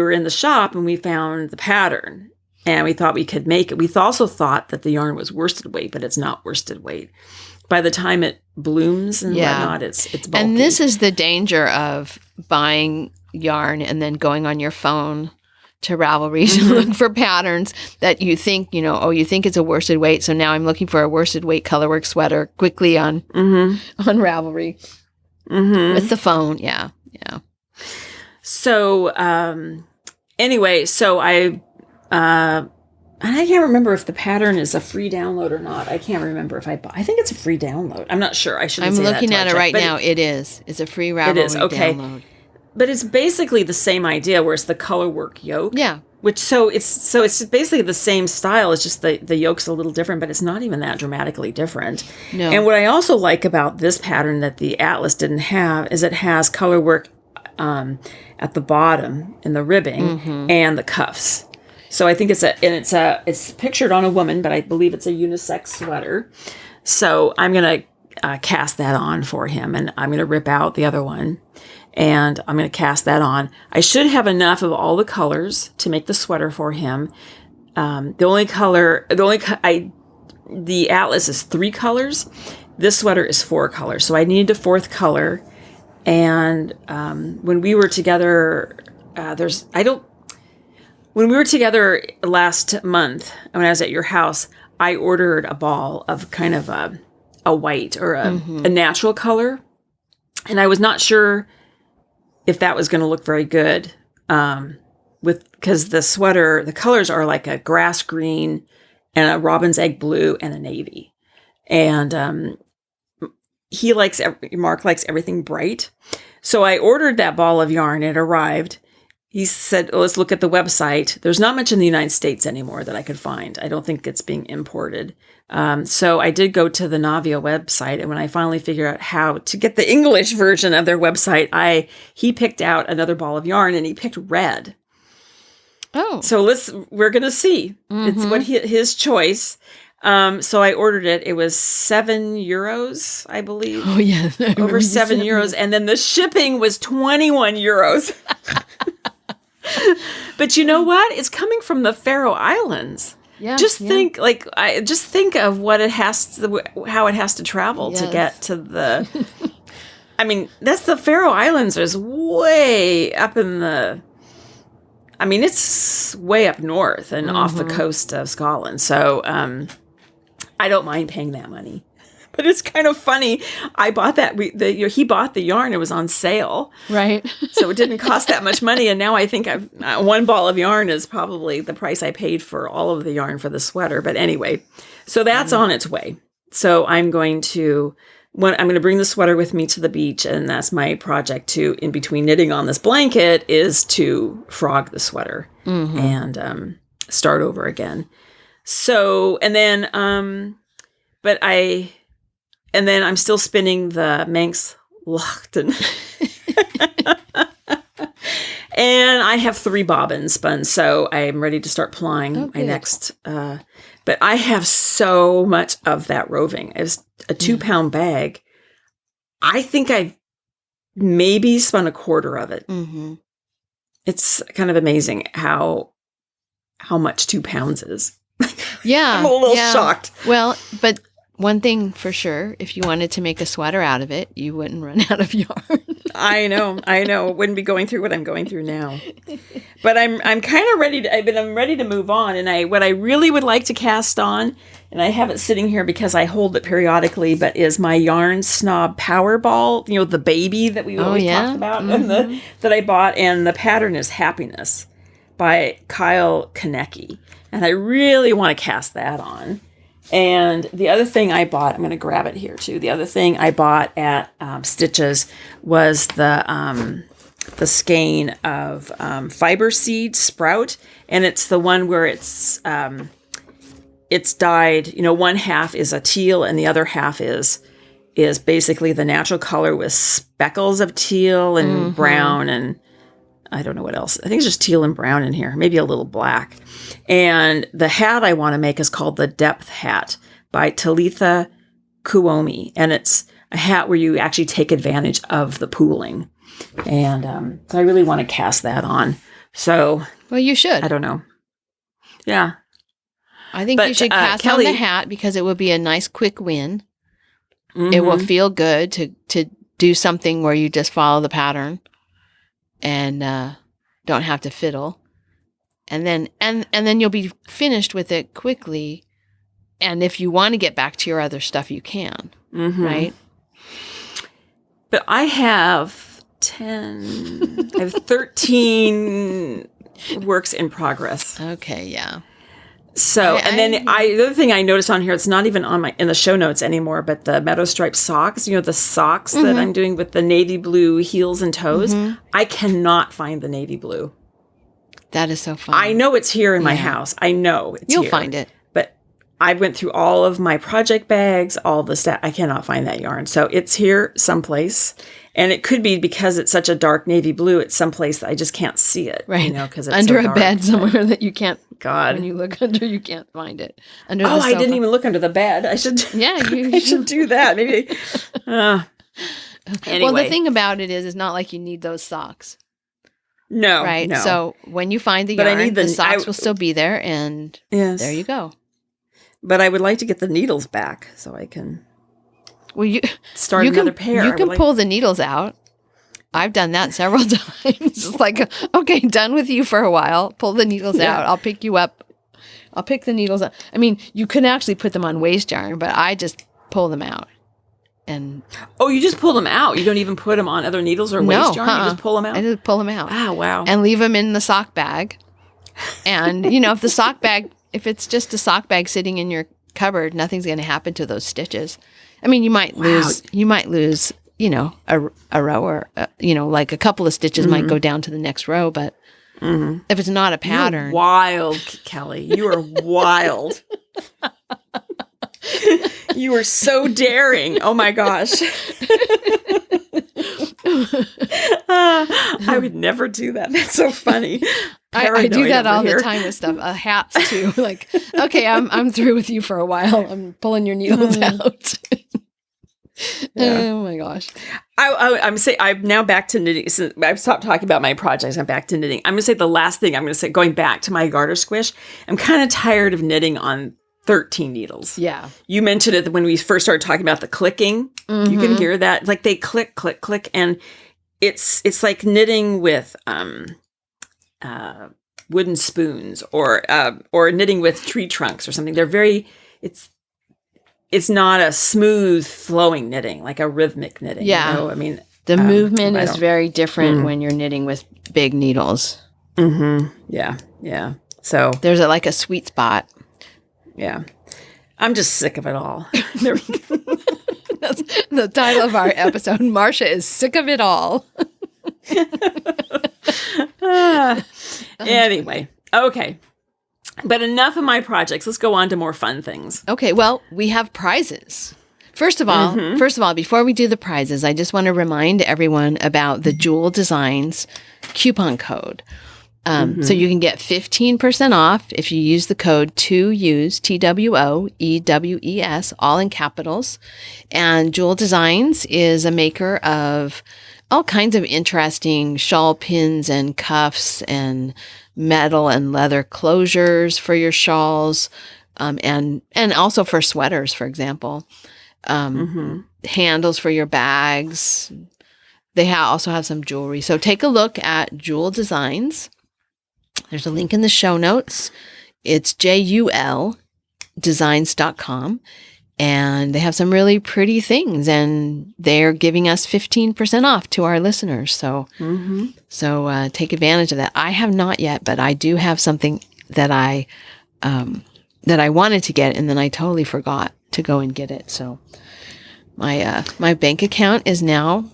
were in the shop and we found the pattern, and we thought we could make it. We also thought that the yarn was worsted weight, but it's not worsted weight. By the time it blooms and whatnot, it's bulky. And this is the danger of buying yarn and then going on your phone to Ravelry to look for patterns that you think, you think it's a worsted weight. So now I'm looking for a worsted weight colorwork sweater quickly on Ravelry with the phone. Yeah. Yeah. So, anyway, and I can't remember if the pattern is a free download or not. I can't remember if I think it's a free download. I'm not sure. I'm looking at it right now. It is. It's a free Ravelry download. But it's basically the same idea, where it's the colorwork yoke. Yeah. It's basically the same style. It's just the yoke's a little different, but it's not even that dramatically different. No. And what I also like about this pattern that the Atlas didn't have is it has colorwork at the bottom in the ribbing and the cuffs. So I think it's pictured on a woman, but I believe it's a unisex sweater. So I'm going to cast that on for him, and I'm going to rip out the other one, and I'm going to cast that on. I should have enough of all the colors to make the sweater for him. The Atlas is 3 colors. This sweater is 4 colors. So I need a 4th color. And when we were together, when we were together last month, when I was at your house, I ordered a ball of kind of a white or a natural color. And I was not sure if that was going to look very good because the sweater, the colors are like a grass green and a robin's egg blue and a navy. And Mark likes everything bright. So I ordered that ball of yarn. It arrived. He said, let's look at the website. There's not much in the United States anymore that I could find. I don't think it's being imported. So I did go to the Navia website. And when I finally figured out how to get the English version of their website, he picked out another ball of yarn and he picked red. Oh. So we're going to see. It's what his choice. So I ordered it. It was €7, I believe. Oh, yeah. Over €7. And then the shipping was €21. But you know what? It's coming from the Faroe Islands. Yeah. Think of what it how it has to travel to get to the. I mean, that's the Faroe Islands is way up in the. I mean, it's way up north and off the coast of Scotland. So I don't mind paying that money. But it's kind of funny. I bought that. He bought the yarn. It was on sale. Right. So it didn't cost that much money. And now I think one ball of yarn is probably the price I paid for all of the yarn for the sweater. But anyway, so that's on its way. So I'm going to bring the sweater with me to the beach. And that's my project in between knitting on this blanket is to frog the sweater and start over again. So, and then I'm still spinning the Manx Lochten. And I have 3 bobbins spun, so I'm ready to start plying my next. But I have so much of that roving. It's a 2-pound bag. I think I've maybe spun a quarter of it. Mm-hmm. It's kind of amazing how much 2 pounds is. Yeah. I'm a little shocked. Well, but one thing for sure, if you wanted to make a sweater out of it, you wouldn't run out of yarn. I know. It wouldn't be going through what I'm going through now. But I'm kind of ready I'm ready to move on. And what I really would like to cast on, and I have it sitting here because I hold it periodically, but is my Yarn Snob Powerball, the baby that we always talked about, and that I bought. And the pattern is Happiness by Kyle Konecki. And I really want to cast that on. And the other thing I bought, I'm going to grab it here too. The other thing I bought at Stitches was the skein of fiber seed sprout, and it's the one where it's dyed. One half is a teal, and the other half is basically the natural color with speckles of teal and brown, and I don't know what else. I think it's just teal and brown in here, maybe a little black. And the hat I want to make is called the Depth Hat by Talitha Kuomi. And it's a hat where you actually take advantage of the pooling. And so I really want to cast that on. So. Well, you should. I don't know. Yeah. I think you should cast on the hat because it will be a nice quick win. Mm-hmm. It will feel good to do something where you just follow the pattern and don't have to fiddle. And then you'll be finished with it quickly. And if you want to get back to your other stuff, you can, right? But I have 13 works in progress. Okay, yeah. So, the other thing I noticed on here, it's not even in the show notes anymore, but the meadow stripe socks, the socks that I'm doing with the navy blue heels and toes, I cannot find the navy blue. That is so fun. I know it's here in my house. I know it's You'll here. find it. But I went through all of my project bags, all the stuff. I cannot find that yarn. So it's here someplace. And it could be because it's such a dark navy blue, it's someplace that I just can't see it. Right. Because it's under so a dark. bed somewhere that you can't. God. When you look under, you can't find it. Under the I sofa. didn't even look under the bed. I should. Yeah, I should do that. Maybe. Anyway. Well, the thing about it is not like you need those socks. No. Right. No. So when you find the yarn, the socks will still be there, and there you go. But I would like to get the needles back so I can. Well, you start another pair. You can pull the needles out. I've done that several times. It's like, okay, done with you for a while. Pull the needles out. I'll pick you up. I'll pick the needles up. I mean, you can actually put them on waste yarn, but I just pull them out. Oh, you just pull them out. You don't even put them on other needles or waste yarn. You just pull them out. I just pull them out. Ah, wow. And leave them in the sock bag. And if it's just a sock bag sitting in your cupboard, nothing's going to happen to those stitches. I mean, you might lose, a row or, like a couple of stitches might go down to the next row, but if it's not a pattern. You're wild, Kelly. You are wild. You are so daring. Oh my gosh. I would never do that. That's so funny. I do that all the time with stuff. Hats too. Like, okay, I'm through with you for a while. I'm pulling your needles out. Oh my gosh. I'm now back to knitting. Since I've stopped talking about my projects, I'm back to knitting. I'm going to say the last thing I'm going to say, going back to my garter squish, I'm kind of tired of knitting on 13 needles. Yeah. You mentioned it when we first started talking about the clicking. You can hear that. Like they click, click, click. And it's like knitting with wooden spoons or knitting with tree trunks or something. They're very, it's not a smooth flowing knitting, like a rhythmic knitting. Yeah. I mean, the movement is very different when you're knitting with big needles. Mm-hmm. Yeah. Yeah. So there's like a sweet spot. Yeah. I'm just sick of it all. That's the title of our episode. Marsha is sick of it all. Anyway. Okay. But enough of my projects. Let's go on to more fun things. Okay. Well, we have prizes. First of all, before we do the prizes, I just want to remind everyone about the Jewel Designs coupon code. So you can get 15% off if you use the code TWOEWES, TWOEWES, all in capitals. And Jewel Designs is a maker of all kinds of interesting shawl pins and cuffs and metal and leather closures for your shawls, and also for sweaters, for example. Handles for your bags. They also have some jewelry. So take a look at Jewel Designs. There's a link in the show notes. It's juldesigns.com. And they have some really pretty things. And they're giving us 15% off to our listeners. So take advantage of that. I have not yet, but I do have something that I wanted to get, and then I totally forgot to go and get it. So my bank account is now,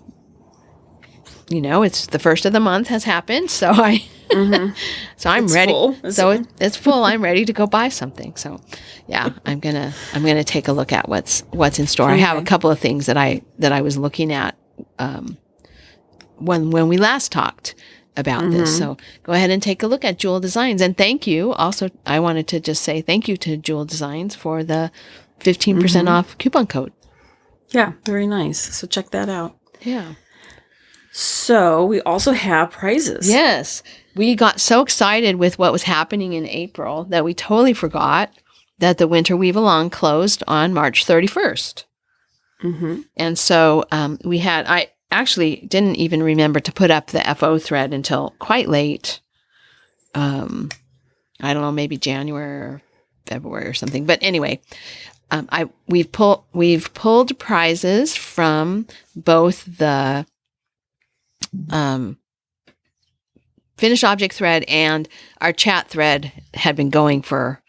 it's the first of the month has happened. So so I'm ready. Full. It's full. I'm ready to go buy something. So yeah, I'm gonna take a look at what's in store. Okay. I have a couple of things that I was looking at when we last talked about this. So go ahead and take a look at Jewel Designs. And thank you. Also, I wanted to just say thank you to Jewel Designs for the 15% off coupon code. Yeah, very nice. So check that out. Yeah. So we also have prizes. Yes. We got so excited with what was happening in April that we totally forgot that the Winter Weave Along closed on March 31st. And so I actually didn't even remember to put up the FO thread until quite late. I don't know, maybe January or February or something. But anyway, we've pulled prizes from both the finished object thread and our chat thread. Had been going for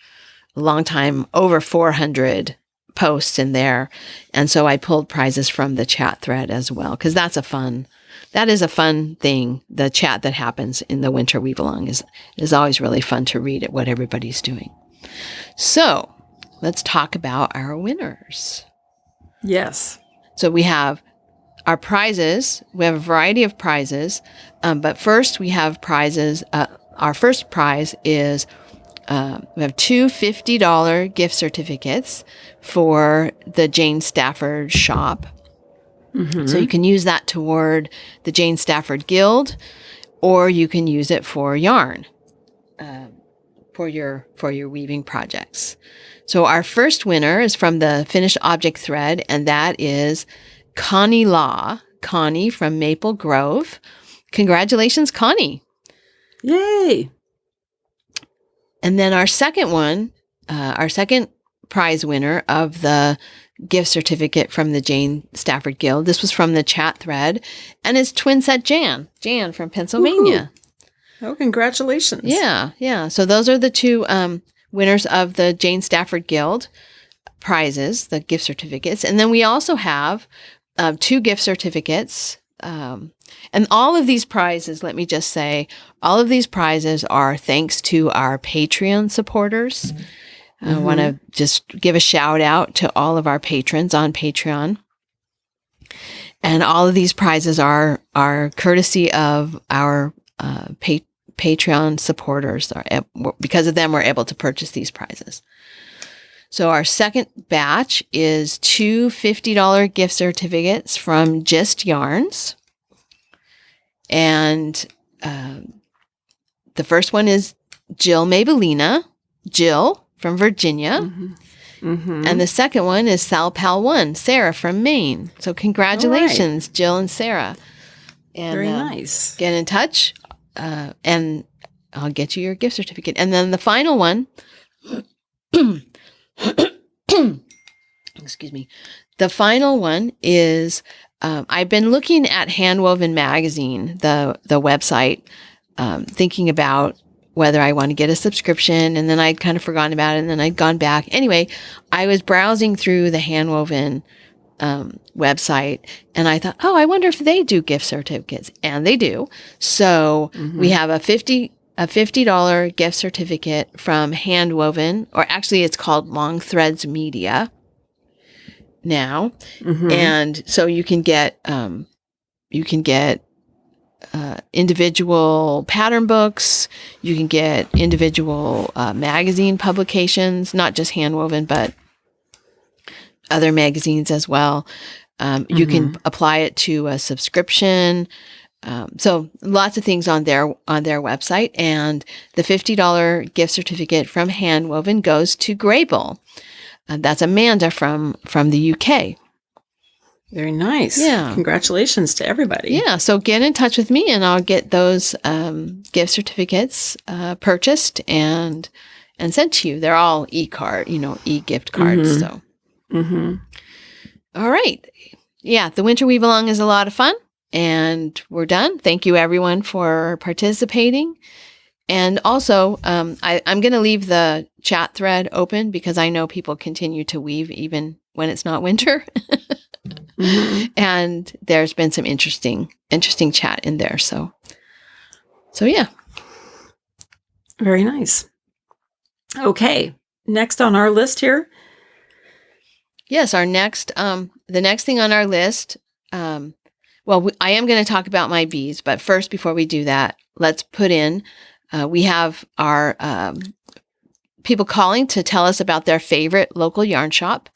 a long time, over 400 posts in there. And so I pulled prizes from the chat thread as well, because that is a fun thing. The chat that happens in the Winter Weave Along is always really fun to read at what everybody's doing. So let's talk about our winners. Yes. So we have our prizes. We have a variety of prizes. But first we have prizes. Our first prize is we have two $50 gift certificates for the Jane Stafford shop. So you can use that toward the Jane Stafford Guild, or you can use it for yarn, for your weaving projects. So our first winner is from the finished object thread, and that is Connie Law. Connie from Maple Grove. Congratulations, Connie. Yay. And then our second one, our second prize winner of the gift certificate from the Jane Stafford Guild. This was from the chat thread, and it's twin set Jan from Pennsylvania. Woo-hoo. Oh, congratulations. Yeah. So those are the two winners of the Jane Stafford Guild prizes, the gift certificates. And then we also have 2 gift certificates. And all of these prizes, let me just say, all of these prizes are thanks to our Patreon supporters. I want to just give a shout out to all of our patrons on Patreon. And all of these prizes are courtesy of our Patreon supporters. Because of them, we're able to purchase these prizes. So our second batch is 2 $50 gift certificates from Just Yarns. And the first one is Jill Mabelina, Jill from Virginia. And the second one is Sal Pal 1, Sarah from Maine. So congratulations, Jill and Sarah. And, very nice. Get in touch, and I'll get you your gift certificate. And then the final one, excuse me, the final one is, I've been looking at Handwoven Magazine, the website, thinking about whether I want to get a subscription, and then I'd kind of forgotten about it, and then I'd gone back. Anyway, I was browsing through the Handwoven website, and I thought, oh, I wonder if they do gift certificates, and they do. So we have a $50 gift certificate from Handwoven, or actually it's called Long Threads Media now. And so you can get individual pattern books. You can get individual magazine publications, not just Handwoven, but other magazines as well. You can apply it to a subscription. So lots of things on their website. And the $50 gift certificate from Handwoven goes to Grable. That's Amanda from the UK. Very nice. Yeah. Congratulations to everybody. Yeah. So get in touch with me, and I'll get those gift certificates purchased and sent to you. They're all e-gift cards. So. All right. Yeah. The Winter Weave Along is a lot of fun, and we're done. Thank you, everyone, for participating. And also, I'm going to leave the chat thread open because I know people continue to weave even when it's not winter. And there's been some interesting chat in there. So yeah. Very nice. Okay. Next on our list here. Yes. Our next, the next thing on our list, I am going to talk about my bees, but first, before we do that, let's put in, we have our, people calling to tell us about their favorite local yarn shop.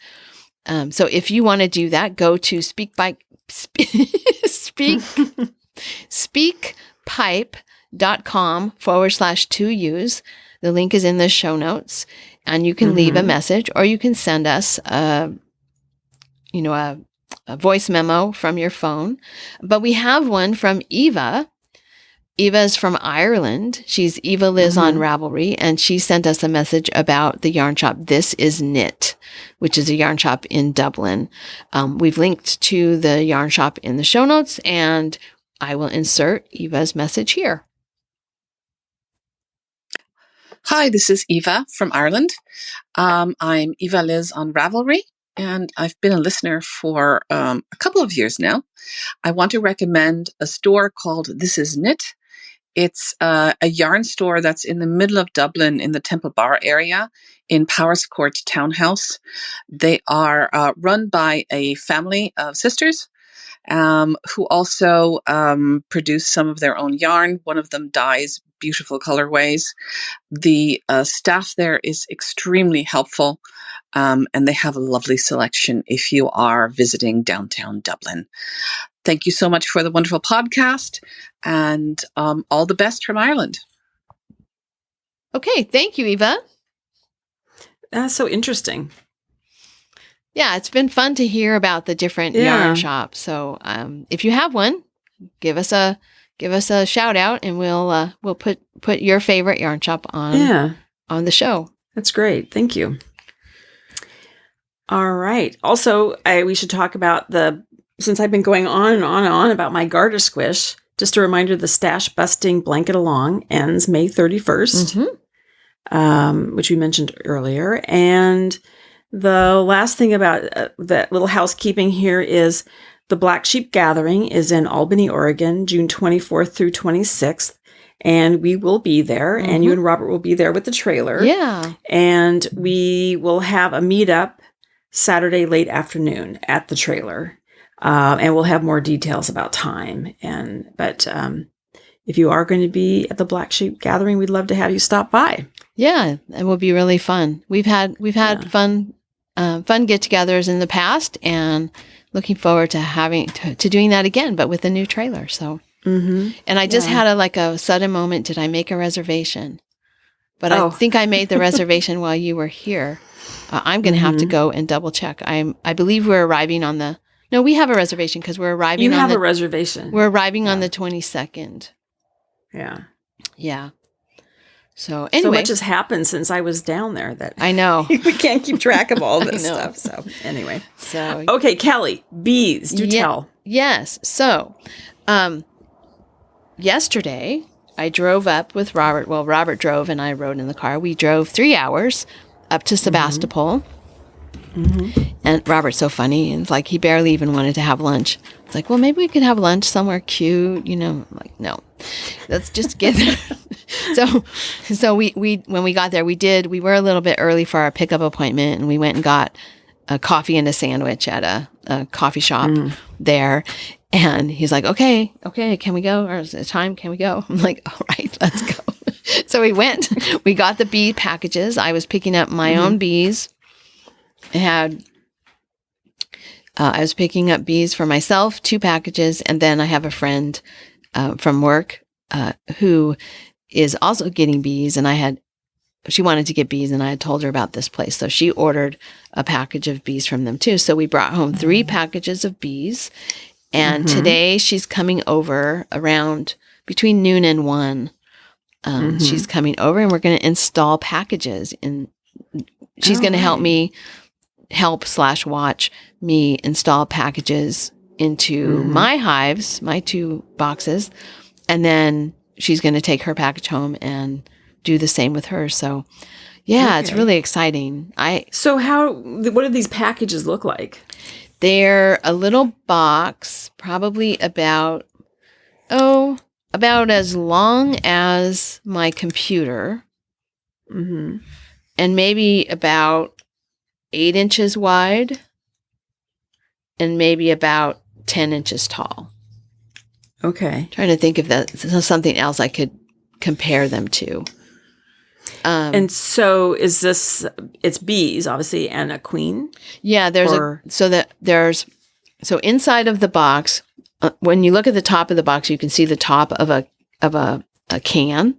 So if you want to do that, go to speakpipe.com/2Us. The link is in the show notes, and you can leave a message, or you can send us a voice memo from your phone. But we have one from Eva. Eva's from Ireland. She's Eva Liz on Ravelry, and she sent us a message about the yarn shop This Is Knit, which is a yarn shop in Dublin. We've linked to the yarn shop in the show notes, and I will insert Eva's message here. Hi, this is Eva from Ireland. I'm Eva Liz on Ravelry, and I've been a listener for a couple of years now. I want to recommend a store called This Is Knit. It's a yarn store that's in the middle of Dublin in the Temple Bar area in Powers Court Townhouse. They are run by a family of sisters who also produce some of their own yarn. One of them dyes beautiful colorways. The staff there is extremely helpful, and they have a lovely selection if you are visiting downtown Dublin. Thank you so much for the wonderful podcast, and all the best from Ireland. Okay, thank you, Eva. That's so interesting. Yeah, it's been fun to hear about the different yarn shops. So if you have one, give us a shout out, and we'll put your favorite yarn shop on the show. That's great. Thank you. All right. Also, we should talk about since I've been going on and on and on about my Garter Squish, just a reminder, the Stash Busting Blanket Along ends May 31st, which we mentioned earlier. And the last thing about that little housekeeping here is the Black Sheep Gathering is in Albany, Oregon, June 24th through 26th. And we will be there, and you and Robert will be there with the trailer. Yeah. And we will have a meetup Saturday late afternoon at the trailer. And we'll have more details about time. But if you are going to be at the Black Sheep Gathering, we'd love to have you stop by. Yeah, it will be really fun. We've had fun get-togethers in the past, and looking forward to doing that again, but with a new trailer. So, and I just had a sudden moment. Did I make a reservation? But I think I made the reservation while you were here. I'm going to have to go and double check. I believe we're arriving on the. No, we have a reservation because we're arriving. You have a reservation. We're arriving on the 22nd. Yeah. Yeah. So anyway, so much has happened since I was down there that I know we can't keep track of all this stuff. So anyway, okay, Kelly, bees, do tell. Yes. So, yesterday I drove up with Robert. Well, Robert drove and I rode in the car. We drove 3 hours up to Sebastopol. And Robert's so funny. And it's like he barely even wanted to have lunch. It's like, well, maybe we could have lunch somewhere cute, I'm like, no, let's just get there. So we when we got there, we were a little bit early for our pickup appointment, and we went and got a coffee and a sandwich at a coffee shop there. And he's like, okay, can we go? Or is it time? Can we go? I'm like, all right, let's go. So we went. We got the bee packages. I was picking up my own bees. I was picking up bees for myself, 2 packages, and then I have a friend from work who is also getting bees, and she wanted to get bees, and I had told her about this place, so she ordered a package of bees from them too. So we brought home 3 packages of bees, and today she's coming over around between noon and 1. She's coming over, and we're going to install packages, and she's going to help watch me install packages into my hives, my 2 boxes, and then she's going to take her package home and do the same with her. So, it's really exciting. So what do these packages look like? They're a little box, probably about as long as my computer, and maybe about 8 inches wide, and maybe about 10 inches tall. Okay. Trying to think if that's something else I could compare them to. And so it's bees, obviously, and a queen? Yeah, so inside of the box, when you look at the top of the box, you can see the top of a can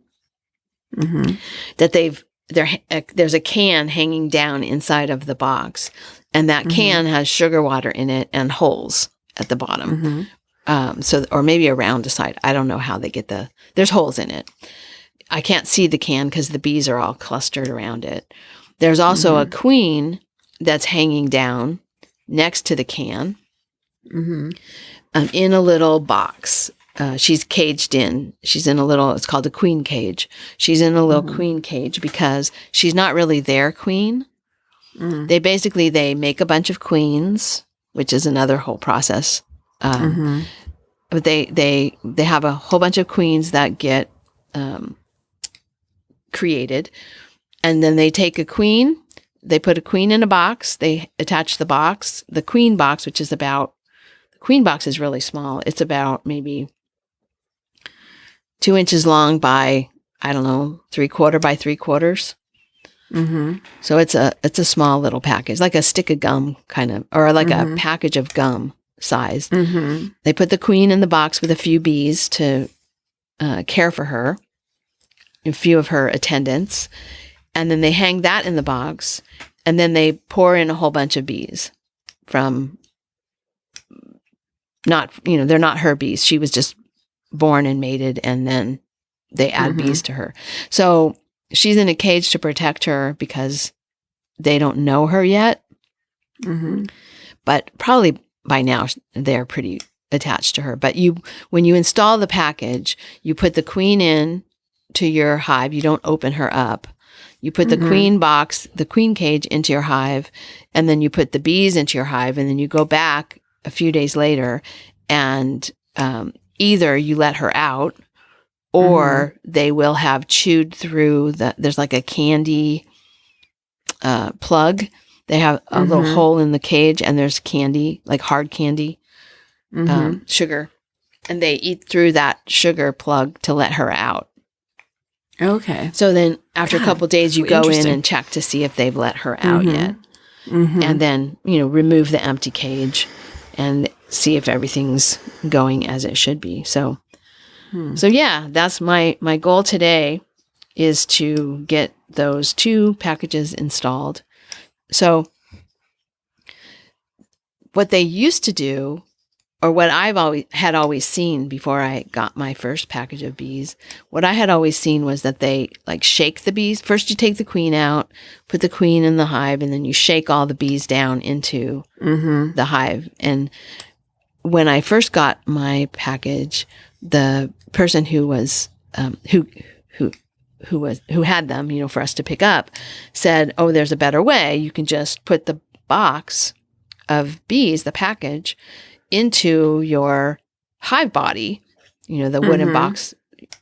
that there's a can hanging down inside of the box, and that can has sugar water in it and holes at the bottom. Or maybe around the side. I don't know how they get there's holes in it. I can't see the can because the bees are all clustered around it. There's also a queen that's hanging down next to the can in a little box. She's caged in. She's in it's called a queen cage. She's in a little queen cage because she's not really their queen. They make a bunch of queens, which is another whole process. But they have a whole bunch of queens that get created, and then they take a queen, they put a queen in a box, they attach the queen box, the queen box is really small. It's about maybe 2 inches long by, I don't know, 3/4 by 3/4. So it's a small little package, like a stick of gum kind of, or like a package of gum size. They put the queen in the box with a few bees to care for her, a few of her attendants, and then they hang that in the box, and then they pour in a whole bunch of bees from they're not her bees. She was just born and mated, and then they add bees to her. So she's in a cage to protect her because they don't know her yet. Mm-hmm. But probably by now they're pretty attached to her. But when you install the package, you put the queen in to your hive. You don't open her up. You put the the queen cage into your hive, and then you put the bees into your hive, and then you go back a few days later, and either you let her out, or they will have chewed through there's like a candy plug. They have a little hole in the cage, and there's candy, like hard candy, sugar, and they eat through that sugar plug to let her out. Okay. So then after a couple of days, you go in and check to see if they've let her out yet. And then, remove the empty cage and see if everything's going as it should be. So yeah, that's my goal today, is to get those 2 packages installed. So what they used to do, or what I've always seen before I got my first package of bees, what I had always seen was that they like shake the bees. First you take the queen out, put the queen in the hive, and then you shake all the bees down into the hive. And when I first got my package, the person who was who had them, for us to pick up, said, "Oh, there's a better way. You can just put the box of bees, the package, into your hive body, the wooden box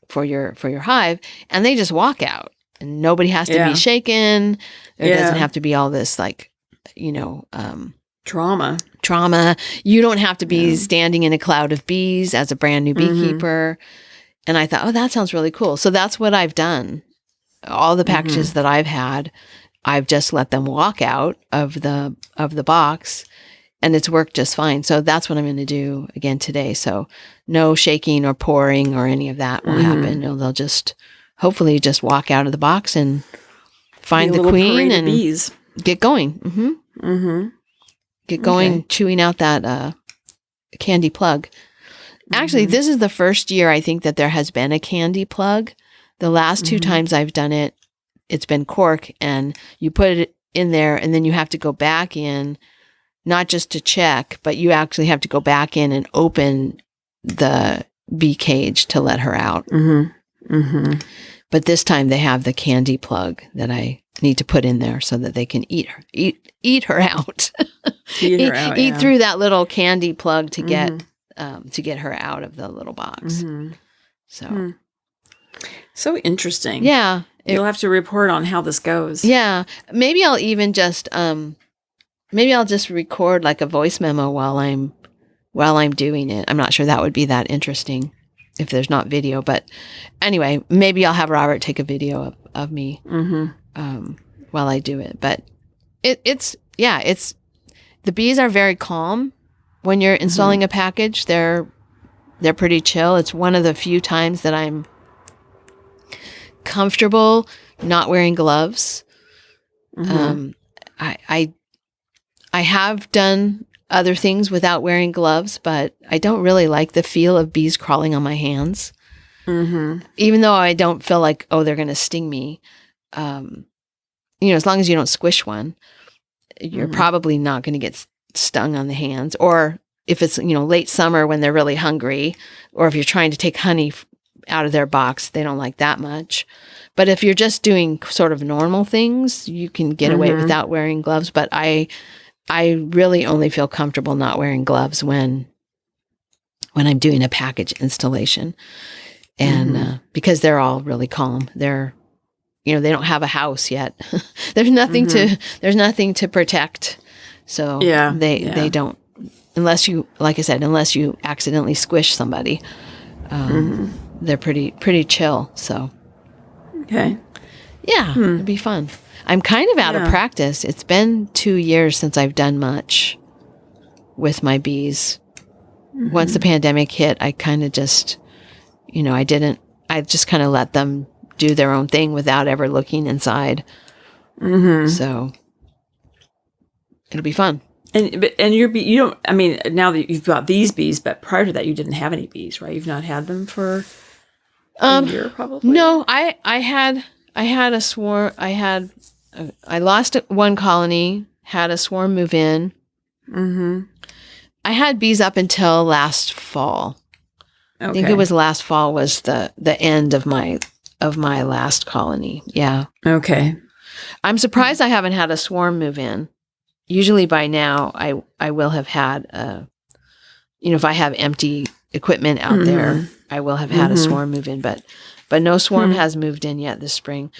for your hive, and they just walk out, and nobody has to be shaken. There doesn't have to be all this trauma. You don't have to be standing in a cloud of bees as a brand new beekeeper." And I thought, oh, that sounds really cool. So that's what I've done. All the packages that I've had, I've just let them walk out of the box, and it's worked just fine. So that's what I'm going to do again today. So no shaking or pouring or any of that will happen. They'll just hopefully just walk out of the box and find the queen and bees. Get going. Get going, chewing out that candy plug. Actually, this is the first year I think that there has been a candy plug. The last 2 times I've done it, it's been cork, and you put it in there, and then you have to go back in, not just to check, but you actually have to go back in and open the bee cage to let her out. But this time they have the candy plug that I need to put in there so that they can eat her out. Eat through that little candy plug to get her out of the little box. So interesting. Yeah. You'll have to report on how this goes. Yeah. Maybe I'll even just record like a voice memo while I'm doing it. I'm not sure that would be that interesting if there's not video, but anyway, maybe I'll have Robert take a video of me while I do it. But it's the bees are very calm when you're installing a package. They're pretty chill. It's one of the few times that I'm comfortable not wearing gloves. I have done other things without wearing gloves, but I don't really like the feel of bees crawling on my hands. Even though I don't feel like, oh, they're going to sting me. As long as you don't squish one, you're probably not going to get stung on the hands. Or if it's, late summer when they're really hungry, or if you're trying to take honey out of their box, they don't like that much. But if you're just doing sort of normal things, you can get away without wearing gloves. But I really only feel comfortable not wearing gloves when I'm doing a package installation. And because they're all really calm. They're, they don't have a house yet. There's nothing to protect. So they don't, unless you, like I said, unless you accidentally squish somebody, they're pretty chill. So, it'd be fun. I'm kind of out of practice. It's been 2 years since I've done much with my bees. Once the pandemic hit, I kind of just, I just kind of let them do their own thing without ever looking inside. So it'll be fun. And you don't, I mean, now that you've got these bees, but prior to that, you didn't have any bees, right? You've not had them for a year, probably? No, I had a swarm. I lost one colony had a swarm move in. Mm-hmm. I had bees up until last fall. Okay. I think it was last fall was the end of my last colony. Yeah. Okay. I'm surprised I haven't had a swarm move in. Usually by now I will have had if I have empty equipment out there, I will have had a swarm move in, but no swarm has moved in yet this spring.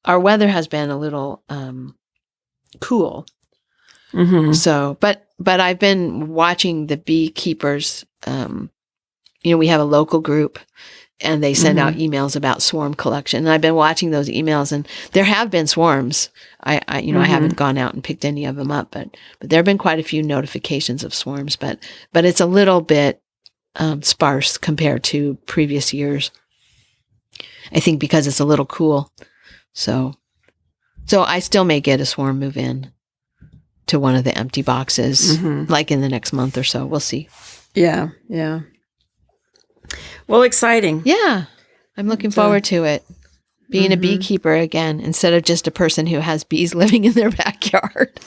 Our weather has been a little cool. Mm-hmm. So, but I've been watching the beekeepers. We have a local group, and they send out emails about swarm collection. And I've been watching those emails, and there have been swarms. I haven't gone out and picked any of them up, but there have been quite a few notifications of swarms. But it's a little bit sparse compared to previous years. I think because it's a little cool. So I still may get a swarm move in to one of the empty boxes, like in the next month or so. We'll see. Yeah. Yeah. Well, exciting. Yeah. I'm looking forward to it. Being a beekeeper again, instead of just a person who has bees living in their backyard.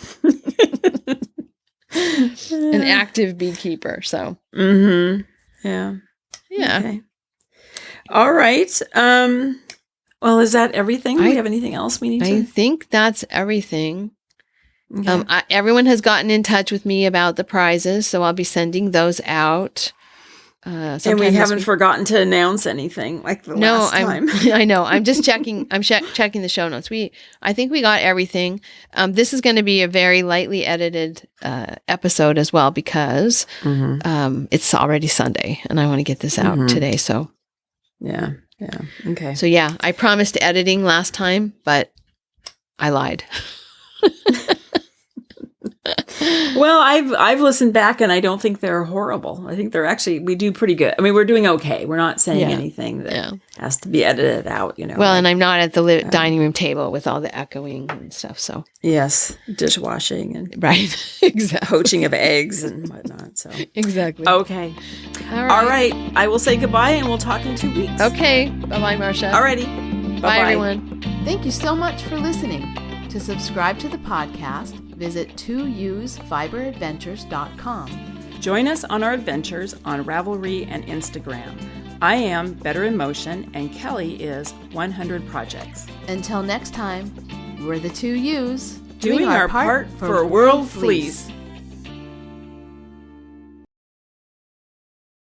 An active beekeeper. So. Mm-hmm. Yeah. Yeah. Okay. All right. Well, is that everything? Do we have anything else we need to? I think that's everything. Okay. Everyone has gotten in touch with me about the prizes, so I'll be sending those out. And we haven't forgotten to announce anything like the last time. I know. I'm just checking. I'm checking the show notes. I think we got everything. This is going to be a very lightly edited episode as well because it's already Sunday, and I want to get this out today. So yeah. Okay. So yeah, I promised editing last time, but I lied. Well, I've listened back and I don't think they're horrible. I think they're actually, we do pretty good. I mean, we're doing okay. We're not saying anything that has to be edited out, Well, and I'm not at the dining room table with all the echoing and stuff. So yes, dishwashing and right, exactly, poaching of eggs and whatnot. So exactly. Okay. All right. I will say goodbye and we'll talk in 2 weeks. Okay. Bye-bye, Marsha. Alrighty. Bye, everyone. Thank you so much for listening. To subscribe to the podcast, visit 2usfiberadventures.com. Join us on our adventures on Ravelry and Instagram. I am Better in Motion and Kelly is 100 Projects. Until next time, we're the 2Us doing our part for World Fleece.